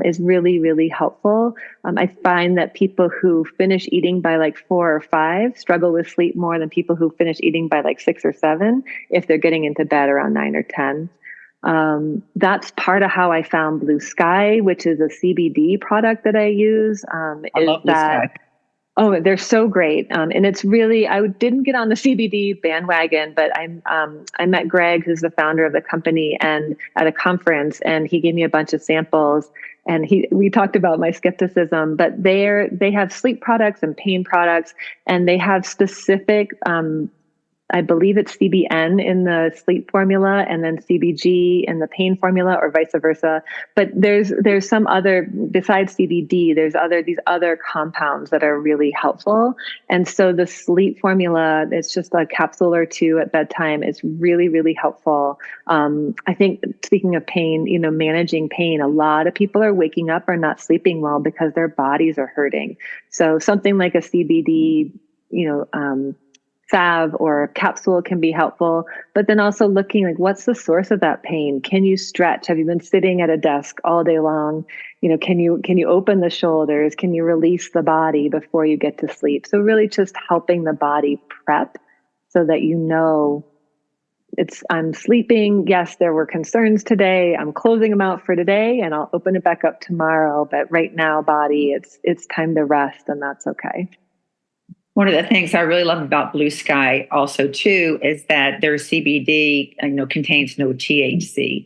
is really, really helpful. I find that people who finish eating by like 4 or 5 struggle with sleep more than people who finish eating by like 6 or 7 if they're getting into bed around 9 or 10. That's part of how I found Blue Sky, which is a CBD product that I use. I love Blue Sky. Oh, they're so great. And it's really, I didn't get on the CBD bandwagon, but I met Greg, who's the founder of the company, and at a conference, and he gave me a bunch of samples, and we talked about my skepticism, but they have sleep products and pain products, and they have specific, I believe it's CBN in the sleep formula and then CBG in the pain formula, or vice versa. But there's some other, besides CBD, these other compounds that are really helpful. And so the sleep formula, it's just a capsule or two at bedtime. It's really, really helpful. I think, speaking of pain, managing pain, a lot of people are waking up or not sleeping well because their bodies are hurting. So something like a CBD, salve or capsule can be helpful, but then also looking like, what's the source of that pain? Can you stretch? Have you been sitting at a desk all day long? Can you open the shoulders? Can you release the body before you get to sleep? So really just helping the body prep so that I'm sleeping. Yes, there were concerns today. I'm closing them out for today and I'll open it back up tomorrow. But right now, body, it's time to rest, and that's okay. One of the things I really love about Blue Sky also too is that their CBD, contains no THC.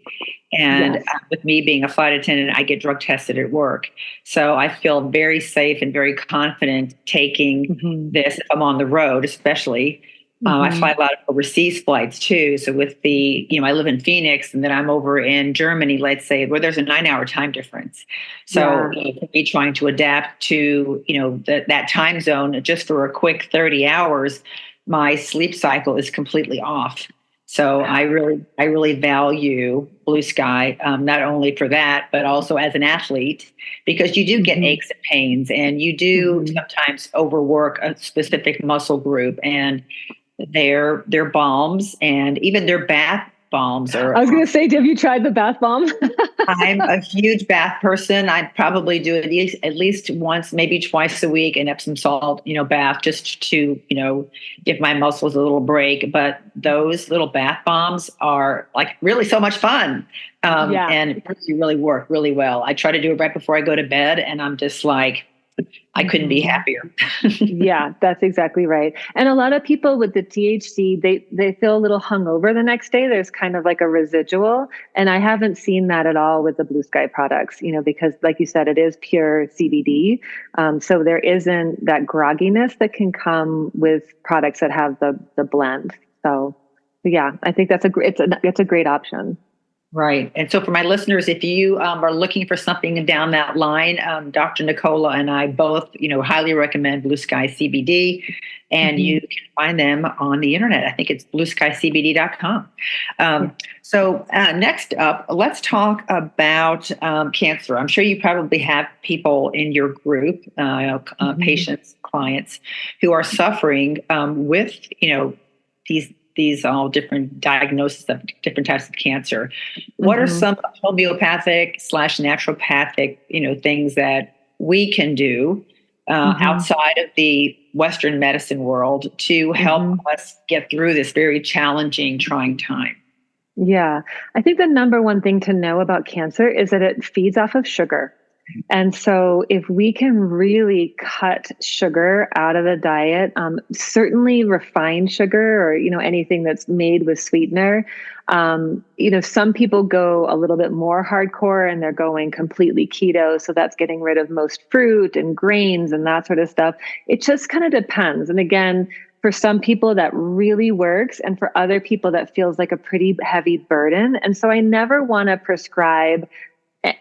And Yes. With me being a flight attendant, I get drug tested at work. So I feel very safe and very confident taking this if I'm on the road, especially. I fly a lot of overseas flights too. So with I live in Phoenix, and then I'm over in Germany, let's say, where there's a 9-hour time difference. So me trying to adapt to, that time zone just for a quick 30 hours, my sleep cycle is completely off. So I really value Blue Sky, not only for that, but also as an athlete, because you do get aches and pains, and you do sometimes overwork a specific muscle group, and their balms and even their bath bombs are. I was going to say, have you tried the bath bomb? I'm a huge bath person. I probably do it at least once, maybe twice a week, an Epsom salt, bath, just to, give my muscles a little break. But those little bath bombs are like really so much fun. And really work really well. I try to do it right before I go to bed, and I'm just like, I couldn't be happier. Yeah, that's exactly right. And a lot of people with the THC, they feel a little hungover the next day. There's kind of like a residual. And I haven't seen that at all with the Blue Sky products, because like you said, it is pure CBD. So there isn't that grogginess that can come with products that have the blend. So yeah, I think it's a great option. Right. And so for my listeners, if you are looking for something down that line, Dr. Nicola and I both, highly recommend Blue Sky CBD, and you can find them on the internet. I think it's blueskycbd.com. So next up, let's talk about cancer. I'm sure you probably have people in your group, patients, clients, who are suffering with, these all different diagnoses of different types of cancer. What are some homeopathic / naturopathic, things that we can do outside of the Western medicine world to help us get through this very challenging, trying time? Yeah, I think the number one thing to know about cancer is that it feeds off of sugar. And so if we can really cut sugar out of the diet, certainly refined sugar or, anything that's made with sweetener, some people go a little bit more hardcore and they're going completely keto. So that's getting rid of most fruit and grains and that sort of stuff. It just kind of depends. And again, for some people that really works, and for other people that feels like a pretty heavy burden. And so I never want to prescribe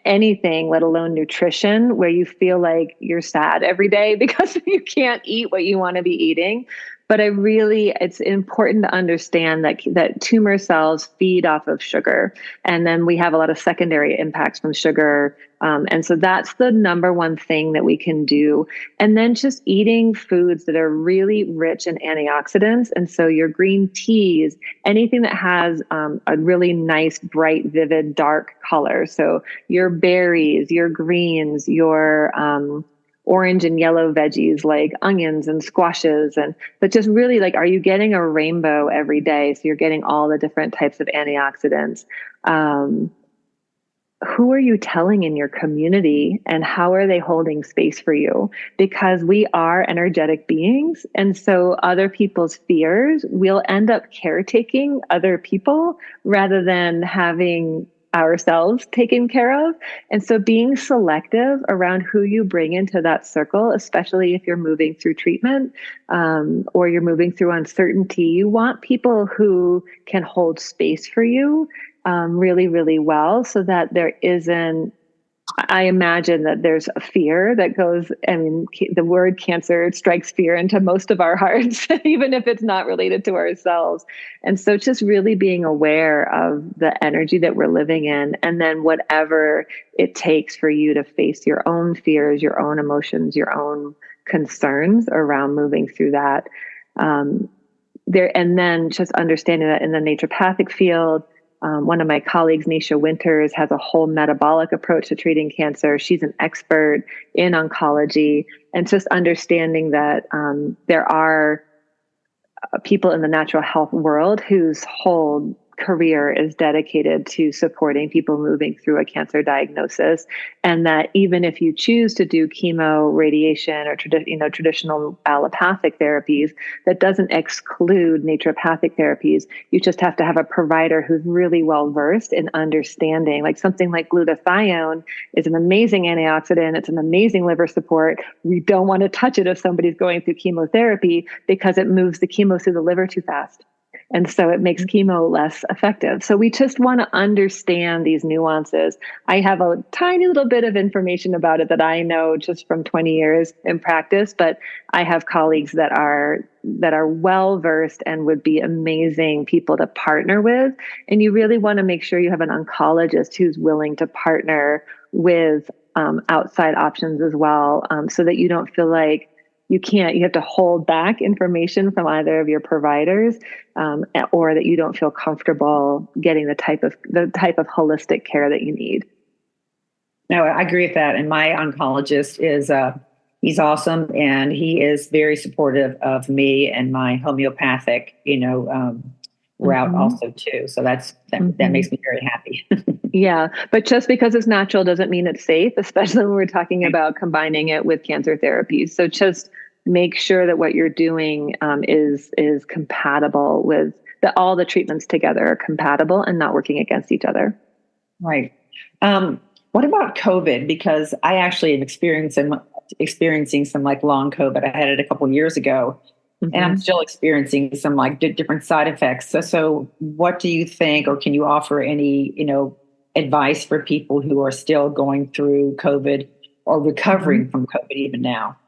anything, let alone nutrition, where you feel like you're sad every day because you can't eat what you want to be eating. But it's important to understand that tumor cells feed off of sugar, and then we have a lot of secondary impacts from sugar. And so that's the number one thing that we can do. And then just eating foods that are really rich in antioxidants. And so your green teas, anything that has a really nice, bright, vivid, dark color. So your berries, your greens, your orange and yellow veggies like onions and squashes, but just really like, are you getting a rainbow every day? So you're getting all the different types of antioxidants. Who are you telling in your community, and how are they holding space for you? Because we are energetic beings. And so other people's fears, we'll end up caretaking other people rather than having ourselves taken care of. And so being selective around who you bring into that circle, especially if you're moving through treatment, or you're moving through uncertainty, you want people who can hold space for you really, really well, so that there isn't, I imagine that there's a fear that goes, I mean, the word cancer strikes fear into most of our hearts, even if it's not related to ourselves. And so just really being aware of the energy that we're living in, and then whatever it takes for you to face your own fears, your own emotions, your own concerns around moving through that. And then just understanding that in the naturopathic field, one of my colleagues, Nisha Winters, has a whole metabolic approach to treating cancer. She's an expert in oncology, and just understanding that there are people in the natural health world whose whole career is dedicated to supporting people moving through a cancer diagnosis, and that even if you choose to do chemo, radiation, or traditional allopathic therapies, that doesn't exclude naturopathic therapies. You just have to have a provider who's really well versed in understanding. Like something like glutathione is an amazing antioxidant. It's an amazing liver support. We don't want to touch it if somebody's going through chemotherapy, because it moves the chemo through the liver too fast. And so it makes chemo less effective. So we just want to understand these nuances. I have a tiny little bit of information about it that I know just from 20 years in practice, but I have colleagues that are well versed and would be amazing people to partner with. And you really want to make sure you have an oncologist who's willing to partner with outside options as well, so that you don't feel like you have to hold back information from either of your providers, or that you don't feel comfortable getting the type of holistic care that you need. No, I agree with that. And my oncologist is, he's awesome. And he is very supportive of me and my homeopathic, route also too. So that makes me very happy. Yeah. But just because it's natural doesn't mean it's safe, especially when we're talking about combining it with cancer therapies. So just make sure that what you're doing is compatible with all the treatments together are compatible and not working against each other. Right. What about COVID? Because I actually am experiencing some like long COVID. I had it a couple of years ago. And I'm still experiencing some like different side effects. So what do you think, or can you offer any, advice for people who are still going through COVID or recovering from COVID even now?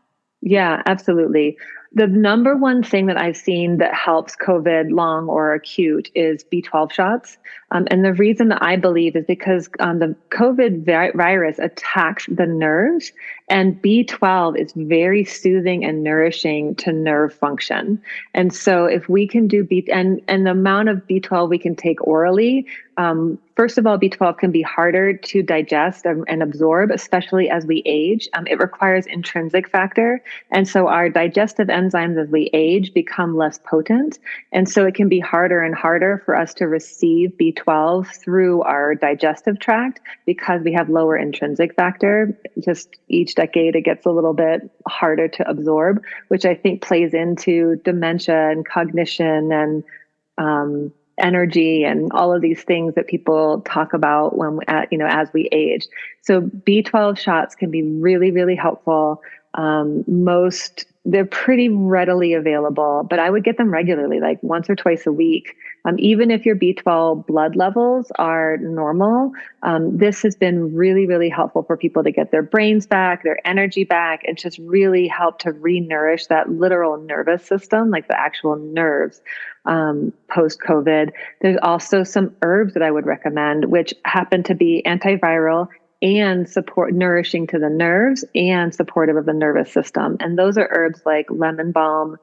Yeah, absolutely. The number one thing that I've seen that helps COVID long or acute is B12 shots. And the reason that I believe is because the COVID virus attacks the nerves, and B12 is very soothing and nourishing to nerve function. And so if we can do and the amount of B12 we can take orally, first of all, B12 can be harder to digest and absorb, especially as we age. It requires intrinsic factor. And so our digestive enzymes as we age become less potent. And so it can be harder and harder for us to receive B12 through our digestive tract because we have lower intrinsic factor. Just each decade, it gets a little bit harder to absorb, which I think plays into dementia and cognition and energy and all of these things that people talk about as we age. So B12 shots can be really, really helpful. They're pretty readily available, but I would get them regularly, like once or twice a week. Even if your B12 blood levels are normal, this has been really, really helpful for people to get their brains back, their energy back, and just really help to re-nourish that literal nervous system, like the actual nerves, post-COVID. There's also some herbs that I would recommend, which happen to be antiviral and support nourishing to the nerves and supportive of the nervous system. And those are herbs like lemon balm,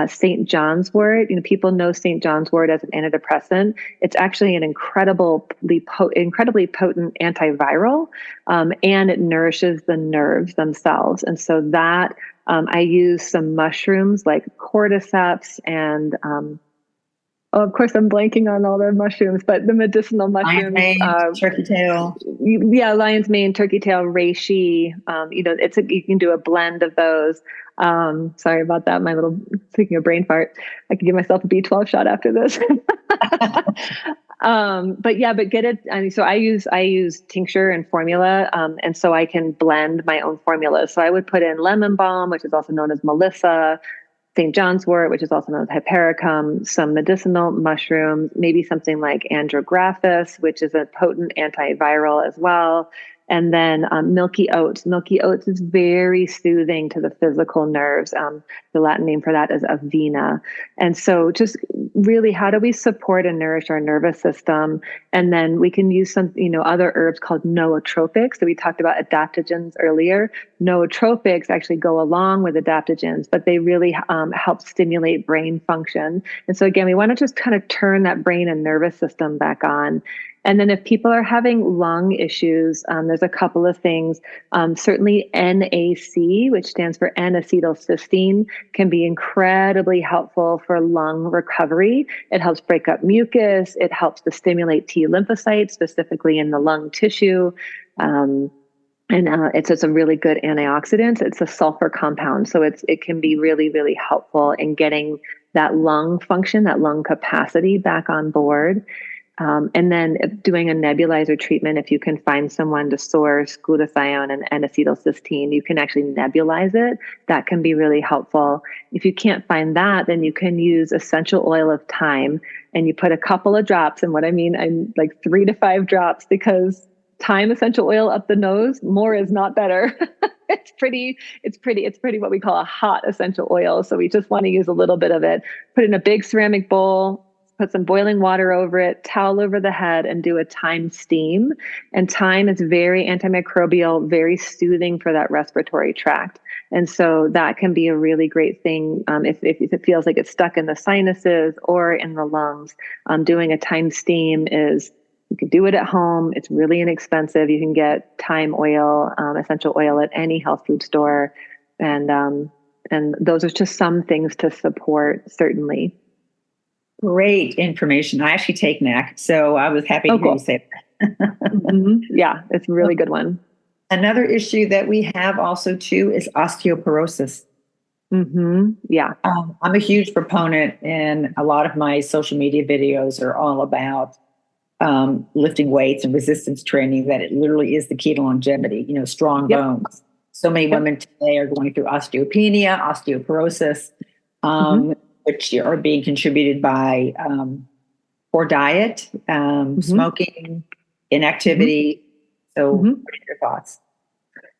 St. John's wort. People know St. John's wort as an antidepressant. It's actually an incredibly potent antiviral, and it nourishes the nerves themselves. And so that I use some mushrooms like cordyceps and of course, I'm blanking on all the mushrooms, but the medicinal mushrooms, lion's mane, turkey tail. Yeah, lion's mane, turkey tail, reishi. You can do a blend of those. Sorry about that. Speaking of brain fart, I could give myself a B12 shot after this. But get it. So I use tincture and formula, and so I can blend my own formula. So I would put in lemon balm, which is also known as Melissa, St. John's wort, which is also known as hypericum, some medicinal mushrooms, maybe something like andrographis, which is a potent antiviral as well. And then milky oats. Milky oats is very soothing to the physical nerves. The Latin name for that is avena. And so just really, how do we support and nourish our nervous system? And then we can use some, other herbs called nootropics. So we talked about adaptogens earlier. Nootropics actually go along with adaptogens, but they really help stimulate brain function. And so again, we want to just kind of turn that brain and nervous system back on. And then if people are having lung issues, there's a couple of things. Certainly NAC, which stands for N-acetylcysteine, can be incredibly helpful for lung recovery. It helps break up mucus. It helps to stimulate T lymphocytes, specifically in the lung tissue. It's just a really good antioxidant. It's a sulfur compound. So it can be really, really helpful in getting that lung function, that lung capacity back on board. And then doing a nebulizer treatment, if you can find someone to source glutathione and N-acetylcysteine, you can actually nebulize it. That can be really helpful. If you can't find that, then you can use essential oil of thyme, and you put a couple of drops. And what I mean, I'm like 3 to 5 drops, because thyme essential oil up the nose, more is not better. It's pretty what we call a hot essential oil. So we just want to use a little bit of it, put in a big ceramic bowl, put some boiling water over it, towel over the head, and do a thyme steam. And thyme is very antimicrobial, very soothing for that respiratory tract. And so that can be a really great thing if it feels like it's stuck in the sinuses or in the lungs. Doing a thyme steam you can do it at home. It's really inexpensive. You can get thyme oil, essential oil at any health food store. And those are just some things to support, certainly. Great information. I actually take NAC, so I was happy to hear you say that. Mm-hmm. Yeah, it's a really good one. Another issue that we have also too is osteoporosis. Mm-hmm. Yeah. I'm a huge proponent, and a lot of my social media videos are all about lifting weights and resistance training, that it literally is the key to longevity, strong bones. So many women today are going through osteopenia, osteoporosis, which are being contributed by poor diet, smoking, inactivity. So what are your thoughts?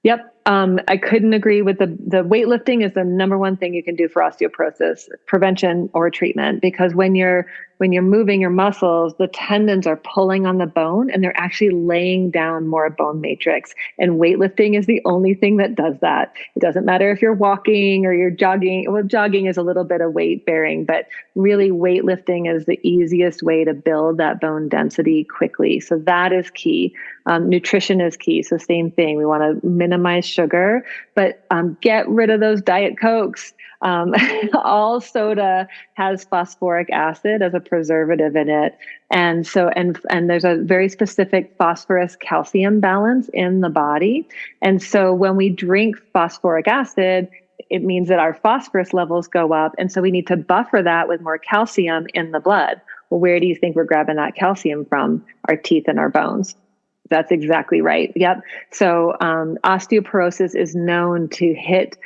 Yep. I couldn't agree with the weightlifting is the number one thing you can do for osteoporosis, prevention or treatment, because when you're moving your muscles, the tendons are pulling on the bone and they're actually laying down more bone matrix. And weightlifting is the only thing that does that. It doesn't matter if you're walking or you're jogging. Well, jogging is a little bit of weight bearing, but really weightlifting is the easiest way to build that bone density quickly. So that is key. Nutrition is key. So same thing. We want to minimize sugar, but get rid of those Diet Cokes. All soda has phosphoric acid as a preservative in it. And so, and there's a very specific phosphorus calcium balance in the body. And so when we drink phosphoric acid, it means that our phosphorus levels go up. And so we need to buffer that with more calcium in the blood. Well, where do you think we're grabbing that calcium from? Our teeth and our bones. That's exactly right. Yep. So osteoporosis is known to hit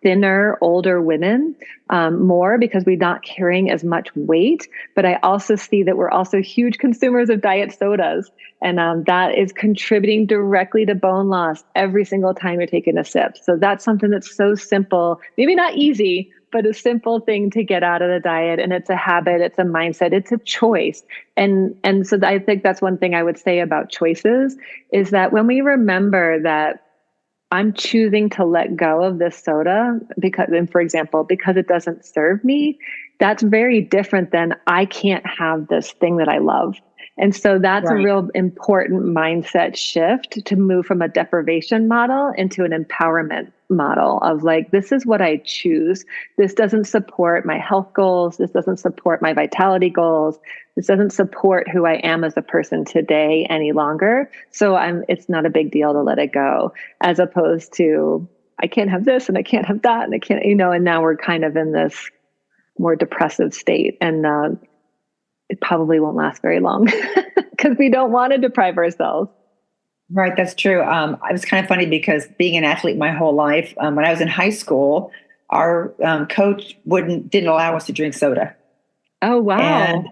thinner, older women more because we're not carrying as much weight. But I also see that we're also huge consumers of diet sodas. And that is contributing directly to bone loss every single time you're taking a sip. So that's something that's so simple, maybe not easy, but a simple thing to get out of the diet. And it's a habit, it's a mindset, it's a choice. And so I think that's one thing I would say about choices is that when we remember that I'm choosing to let go of this soda because, and for example, because it doesn't serve me, that's very different than I can't have this thing that I love. And so that's a real important mindset shift to move from a deprivation model into an empowerment model of like, this is what I choose. This doesn't support my health goals. This doesn't support my vitality goals. This doesn't support who I am as a person today any longer. So it's not a big deal to let it go, as opposed to I can't have this and I can't have that and I can't, and now we're kind of in this more depressive state. And it probably won't last very long because we don't want to deprive ourselves. Right, that's true. It was kind of funny because being an athlete my whole life, when I was in high school, our coach didn't allow us to drink soda. Oh, wow. And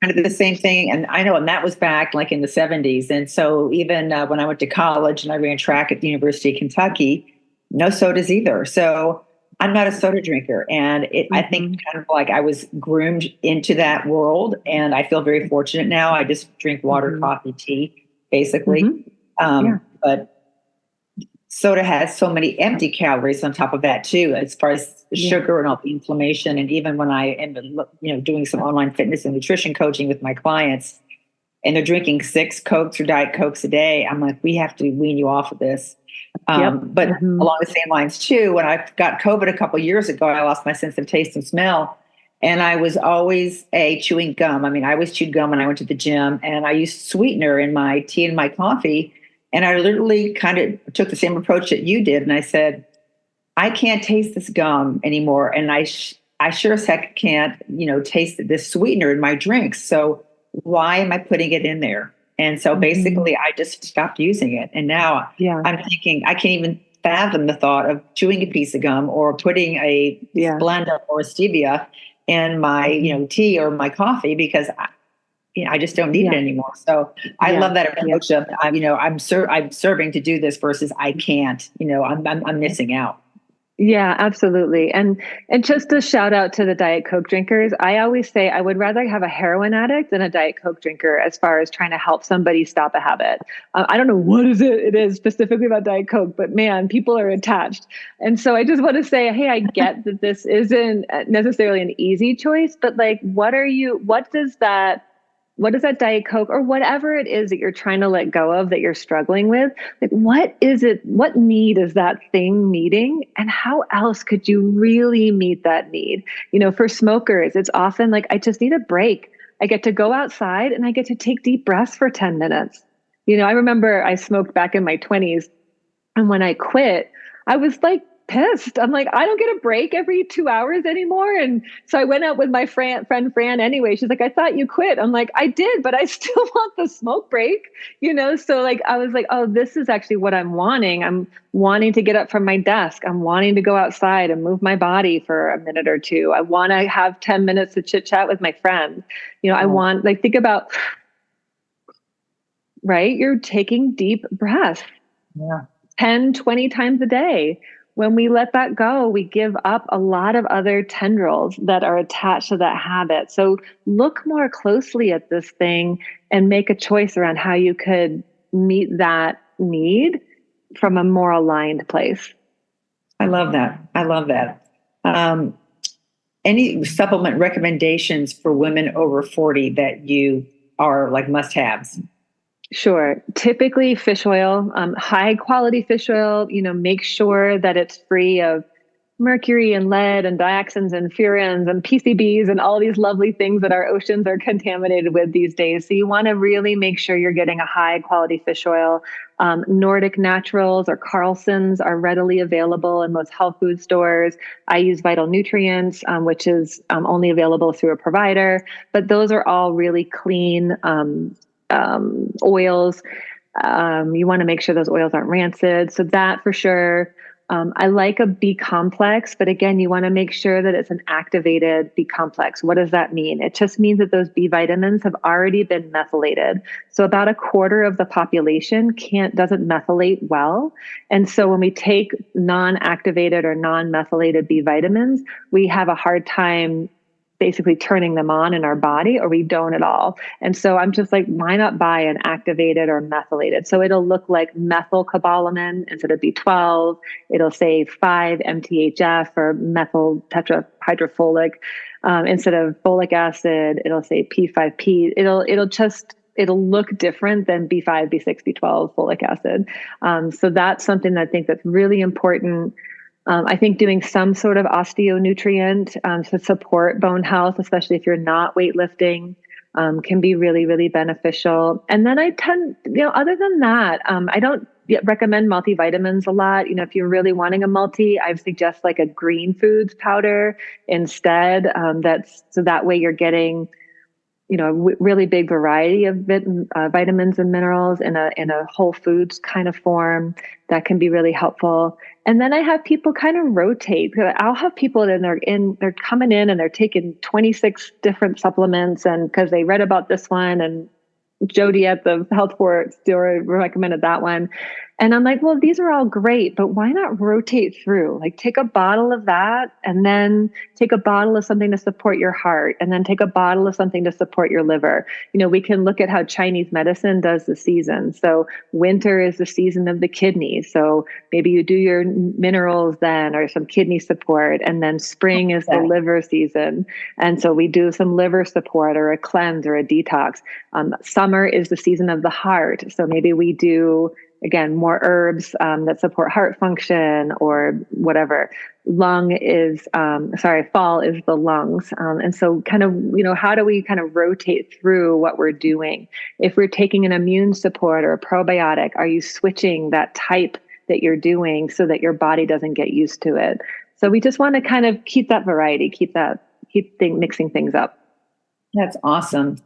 kind of the same thing. And I know, and that was back like in the 70s. And so even when I went to college and I ran track at the University of Kentucky, no sodas either. So I'm not a soda drinker. And I think kind of like I was groomed into that world. And I feel very fortunate now. I just drink water, coffee, tea, basically. But soda has so many empty calories on top of that too, as far as sugar and all the inflammation. And even when I am, doing some online fitness and nutrition coaching with my clients, and they're drinking 6 Cokes or Diet Cokes a day, I'm like, we have to wean you off of this. But along the same lines too, when I got COVID a couple of years ago, I lost my sense of taste and smell. And I was always chewing gum. I mean, I always chewed gum when I went to the gym, and I used sweetener in my tea and my coffee. And I literally kind of took the same approach that you did. And I said, I can't taste this gum anymore. And I sure as heck can't, taste this sweetener in my drinks. So why am I putting it in there? And so basically I just stopped using it. And now I'm thinking I can't even fathom the thought of chewing a piece of gum or putting a Splenda or a stevia in my, tea or my coffee because I just don't need it anymore. So I love that approach of, I'm serving to do this versus I can't, I'm missing out. Yeah, absolutely. And just a shout out to the Diet Coke drinkers. I always say I would rather have a heroin addict than a Diet Coke drinker as far as trying to help somebody stop a habit. I don't know what it is specifically about Diet Coke, but man, people are attached. And so I just want to say, hey, I get that this isn't necessarily an easy choice, but like, what does that Diet Coke or whatever it is that you're trying to let go of that you're struggling with? Like, what is it? What need is that thing meeting? And how else could you really meet that need? For smokers, it's often like, I just need a break. I get to go outside and I get to take deep breaths for 10 minutes. I remember I smoked back in my 20s. And when I quit, I was like, pissed. I'm like, I don't get a break every 2 hours anymore. And so I went out with my friend Fran anyway. She's like, I thought you quit. I'm like, I did, but I still want the smoke break, So like, I was like, oh, this is actually what I'm wanting. I'm wanting to get up from my desk. I'm wanting to go outside and move my body for a minute or two. I want to have 10 minutes to chit chat with my friend. I want, like, think about, right? You're taking deep breaths 10, 20 times a day. When we let that go, we give up a lot of other tendrils that are attached to that habit. So look more closely at this thing and make a choice around how you could meet that need from a more aligned place. I love that. Any supplement recommendations for women over 40 that you are like must-haves? Sure. Typically fish oil, high quality fish oil, make sure that it's free of mercury and lead and dioxins and furans and PCBs and all these lovely things that our oceans are contaminated with these days. So you want to really make sure you're getting a high quality fish oil. Nordic Naturals or Carlson's are readily available in most health food stores. I use Vital Nutrients, which is only available through a provider, but those are all really clean oils. You want to make sure those oils aren't rancid. So that for sure. I like a B complex, but again, you want to make sure that it's an activated B complex. What does that mean? It just means that those B vitamins have already been methylated. So about a quarter of the population doesn't methylate well. And so when we take non-activated or non-methylated B vitamins, we have a hard time basically turning them on in our body, or we don't at all. And so I'm just like, why not buy an activated or methylated? So it'll look like methylcobalamin instead of B12. It'll say 5-MTHF or methyl tetrahydrofolic. Instead of folic acid, it'll say P5P. It'll look different than B5, B6, B12 folic acid. So that's something that I think that's really important. I think doing some sort of osteonutrient to support bone health, especially if you're not weightlifting, can be really, really beneficial. And then I tend, other than that, I don't recommend multivitamins a lot. If you're really wanting a multi, I suggest like a green foods powder instead. So that way you're getting really big variety of vitamins and minerals in a whole foods kind of form. That can be really helpful. And then I have people kind of rotate. I'll have people they're coming in and they're taking 26 different supplements, and because they read about this one and Jody at the health store recommended that one. And I'm like, well, these are all great, but why not rotate through? Like take a bottle of that and then take a bottle of something to support your heart and then take a bottle of something to support your liver. We can look at how Chinese medicine does the season. So winter is the season of the kidneys. So maybe you do your minerals then or some kidney support. And then spring is the liver season. And so we do some liver support or a cleanse or a detox. Summer is the season of the heart. So maybe we do, again, more herbs that support heart function or whatever. Fall is the lungs. And so kind of, how do we kind of rotate through what we're doing? If we're taking an immune support or a probiotic, are you switching that type that you're doing so that your body doesn't get used to it? So we just want to kind of keep that variety, mixing things up. That's awesome.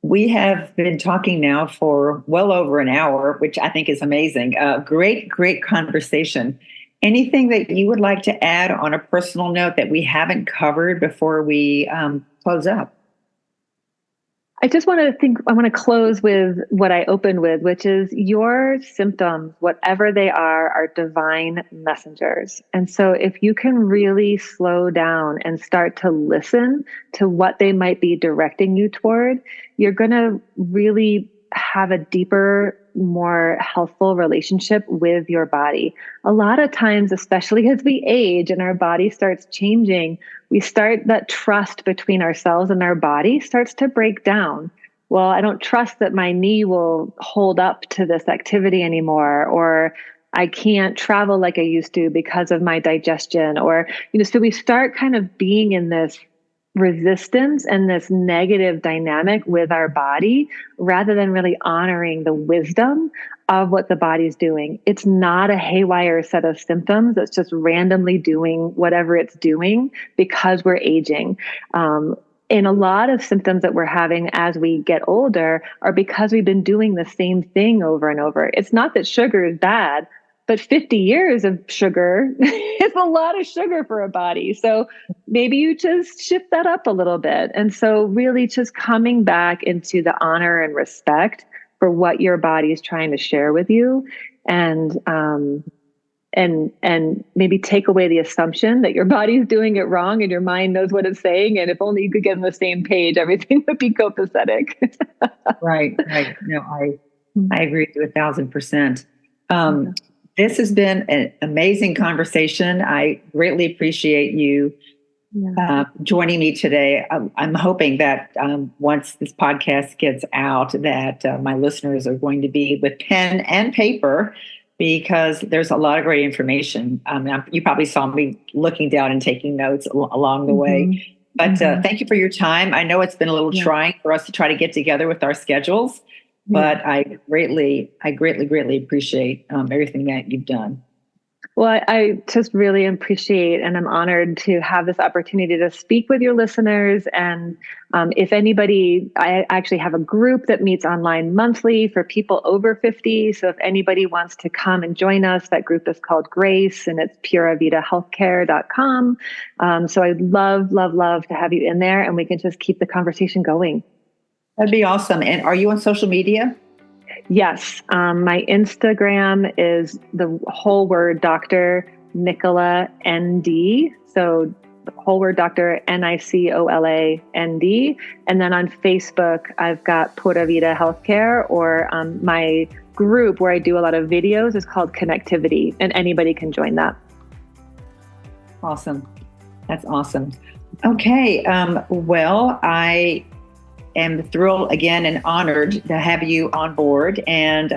We have been talking now for well over an hour, which I think is amazing. Great conversation. Anything that you would like to add on a personal note that we haven't covered before we close up? I want to close with what I opened with, which is your symptoms, whatever they are divine messengers. And so if you can really slow down and start to listen to what they might be directing you toward, you're going to really have a deeper, more healthful relationship with your body. A lot of times, especially as we age and our body starts changing, that trust between ourselves and our body starts to break down. Well, I don't trust that my knee will hold up to this activity anymore, or I can't travel like I used to because of my digestion, or, so we start kind of being in this resistance and this negative dynamic with our body rather than really honoring the wisdom of what the body's doing. It's not a haywire set of symptoms that's just randomly doing whatever it's doing because we're aging. And a lot of symptoms that we're having as we get older are because we've been doing the same thing over and over. It's not that sugar is bad, but 50 years of sugar is a lot of sugar for a body. So maybe you just shift that up a little bit. And so really just coming back into the honor and respect for what your body is trying to share with you, and maybe take away the assumption that your body's doing it wrong and your mind knows what it's saying. And if only you could get on the same page, everything would be copacetic. Right. No, I agree with you 1,000%. This has been an amazing conversation. I greatly appreciate you joining me today. I'm hoping that once this podcast gets out, that my listeners are going to be with pen and paper, because there's a lot of great information. You probably saw me looking down and taking notes along the way. But thank you for your time. I know it's been a little trying for us to try to get together with our schedules. But I greatly appreciate everything that you've done. Well, I just really appreciate and I'm honored to have this opportunity to speak with your listeners. And if anybody, I actually have a group that meets online monthly for people over 50. So if anybody wants to come and join us, that group is called Grace and it's puravitahealthcare.com. So I'd love to have you in there and we can just keep the conversation going. That'd be awesome. And are you on social media? Yes. My Instagram is the whole word Dr. Nicola ND. So the whole word Dr. Nicola ND. And then on Facebook, I've got Pura Vida Healthcare, or my group where I do a lot of videos is called Connectivity, and anybody can join that. Awesome. That's awesome. Okay. Well, I am thrilled again and honored to have you on board. And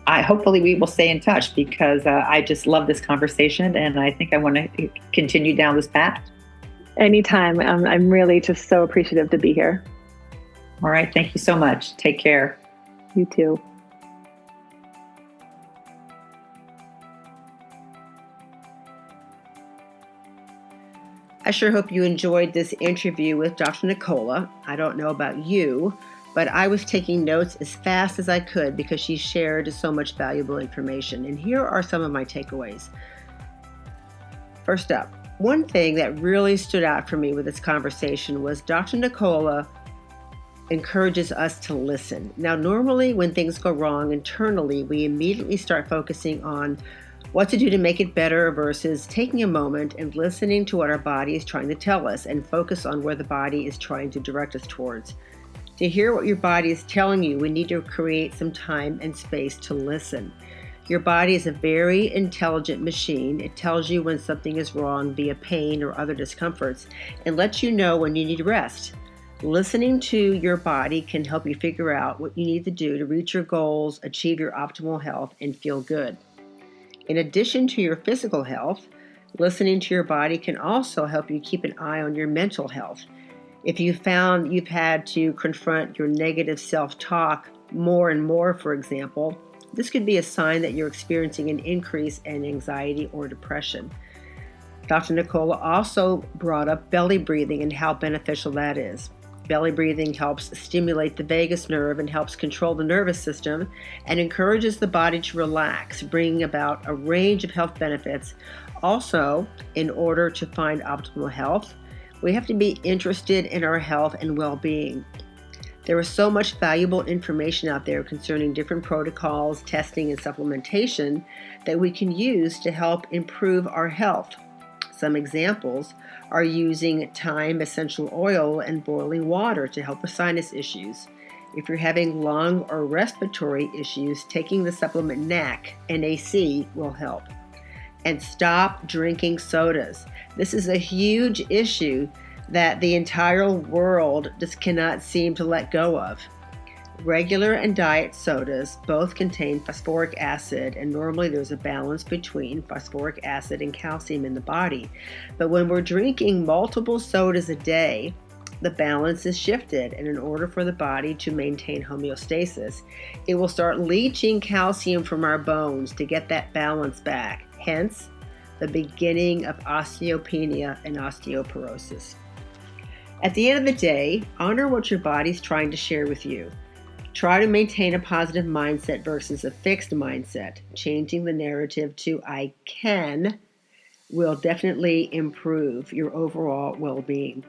hopefully we will stay in touch because I just love this conversation and I think I want to continue down this path. Anytime. I'm really just so appreciative to be here. All right. Thank you so much. Take care. You too. I sure hope you enjoyed this interview with Dr. Nicola. I don't know about you, but I was taking notes as fast as I could because she shared so much valuable information. And here are some of my takeaways. First up, one thing that really stood out for me with this conversation was Dr. Nicola encourages us to listen. Now, normally when things go wrong internally, we immediately start focusing on what to do to make it better versus taking a moment and listening to what our body is trying to tell us and focus on where the body is trying to direct us towards. To hear what your body is telling you, we need to create some time and space to listen. Your body is a very intelligent machine. It tells you when something is wrong via pain or other discomforts and lets you know when you need rest. Listening to your body can help you figure out what you need to do to reach your goals, achieve your optimal health, and feel good. In addition to your physical health, listening to your body can also help you keep an eye on your mental health. If you found you've had to confront your negative self-talk more and more, for example, this could be a sign that you're experiencing an increase in anxiety or depression. Dr. Nicola also brought up belly breathing and how beneficial that is. Belly breathing helps stimulate the vagus nerve and helps control the nervous system and encourages the body to relax, bringing about a range of health benefits. Also, in order to find optimal health, we have to be interested in our health and well-being. There is so much valuable information out there concerning different protocols, testing, and supplementation that we can use to help improve our health. Some examples are using thyme essential oil and boiling water to help with sinus issues. If you're having lung or respiratory issues, taking the supplement NAC will help. And stop drinking sodas. This is a huge issue that the entire world just cannot seem to let go of. Regular and diet sodas both contain phosphoric acid, and normally there's a balance between phosphoric acid and calcium in the body. But when we're drinking multiple sodas a day, the balance is shifted, and in order for the body to maintain homeostasis, it will start leaching calcium from our bones to get that balance back. Hence, the beginning of osteopenia and osteoporosis. At the end of the day, honor what your body's trying to share with you. Try to maintain a positive mindset versus a fixed mindset. Changing the narrative to I can will definitely improve your overall well-being.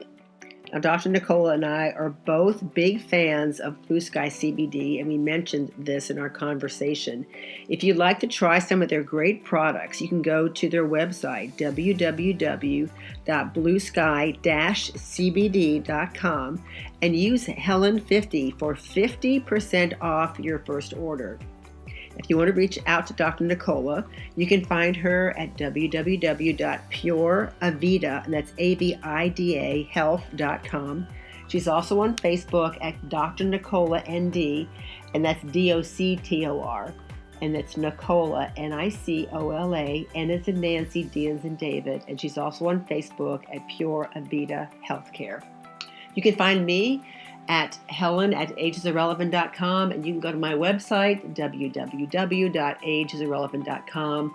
Now, Dr. Nicola and I are both big fans of Blue Sky CBD, and we mentioned this in our conversation. If you'd like to try some of their great products, you can go to their website, www.bluesky-cbd.com, and use Helen50 for 50% off your first order. If you want to reach out to Dr. Nicola, you can find her at www.pureavida, and that's AVIDA health.com. She's also on Facebook at Dr. Nicola ND, and that's DOCTOR, and that's Nicola, Nicola, N as in Nancy, D as in David, and she's also on Facebook at Pure Avida Healthcare. You can find me at Helen@ageisirrelevant.com, and you can go to my website, www.ageisirrelevant.com,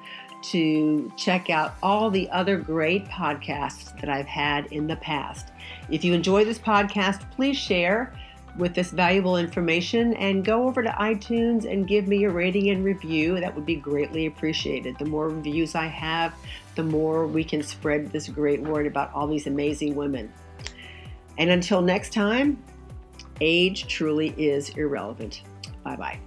to check out all the other great podcasts that I've had in the past. If you enjoy this podcast, please share with this valuable information and go over to iTunes and give me a rating and review. That would be greatly appreciated. The more reviews I have, the more we can spread this great word about all these amazing women. And until next time, age truly is irrelevant. Bye-bye.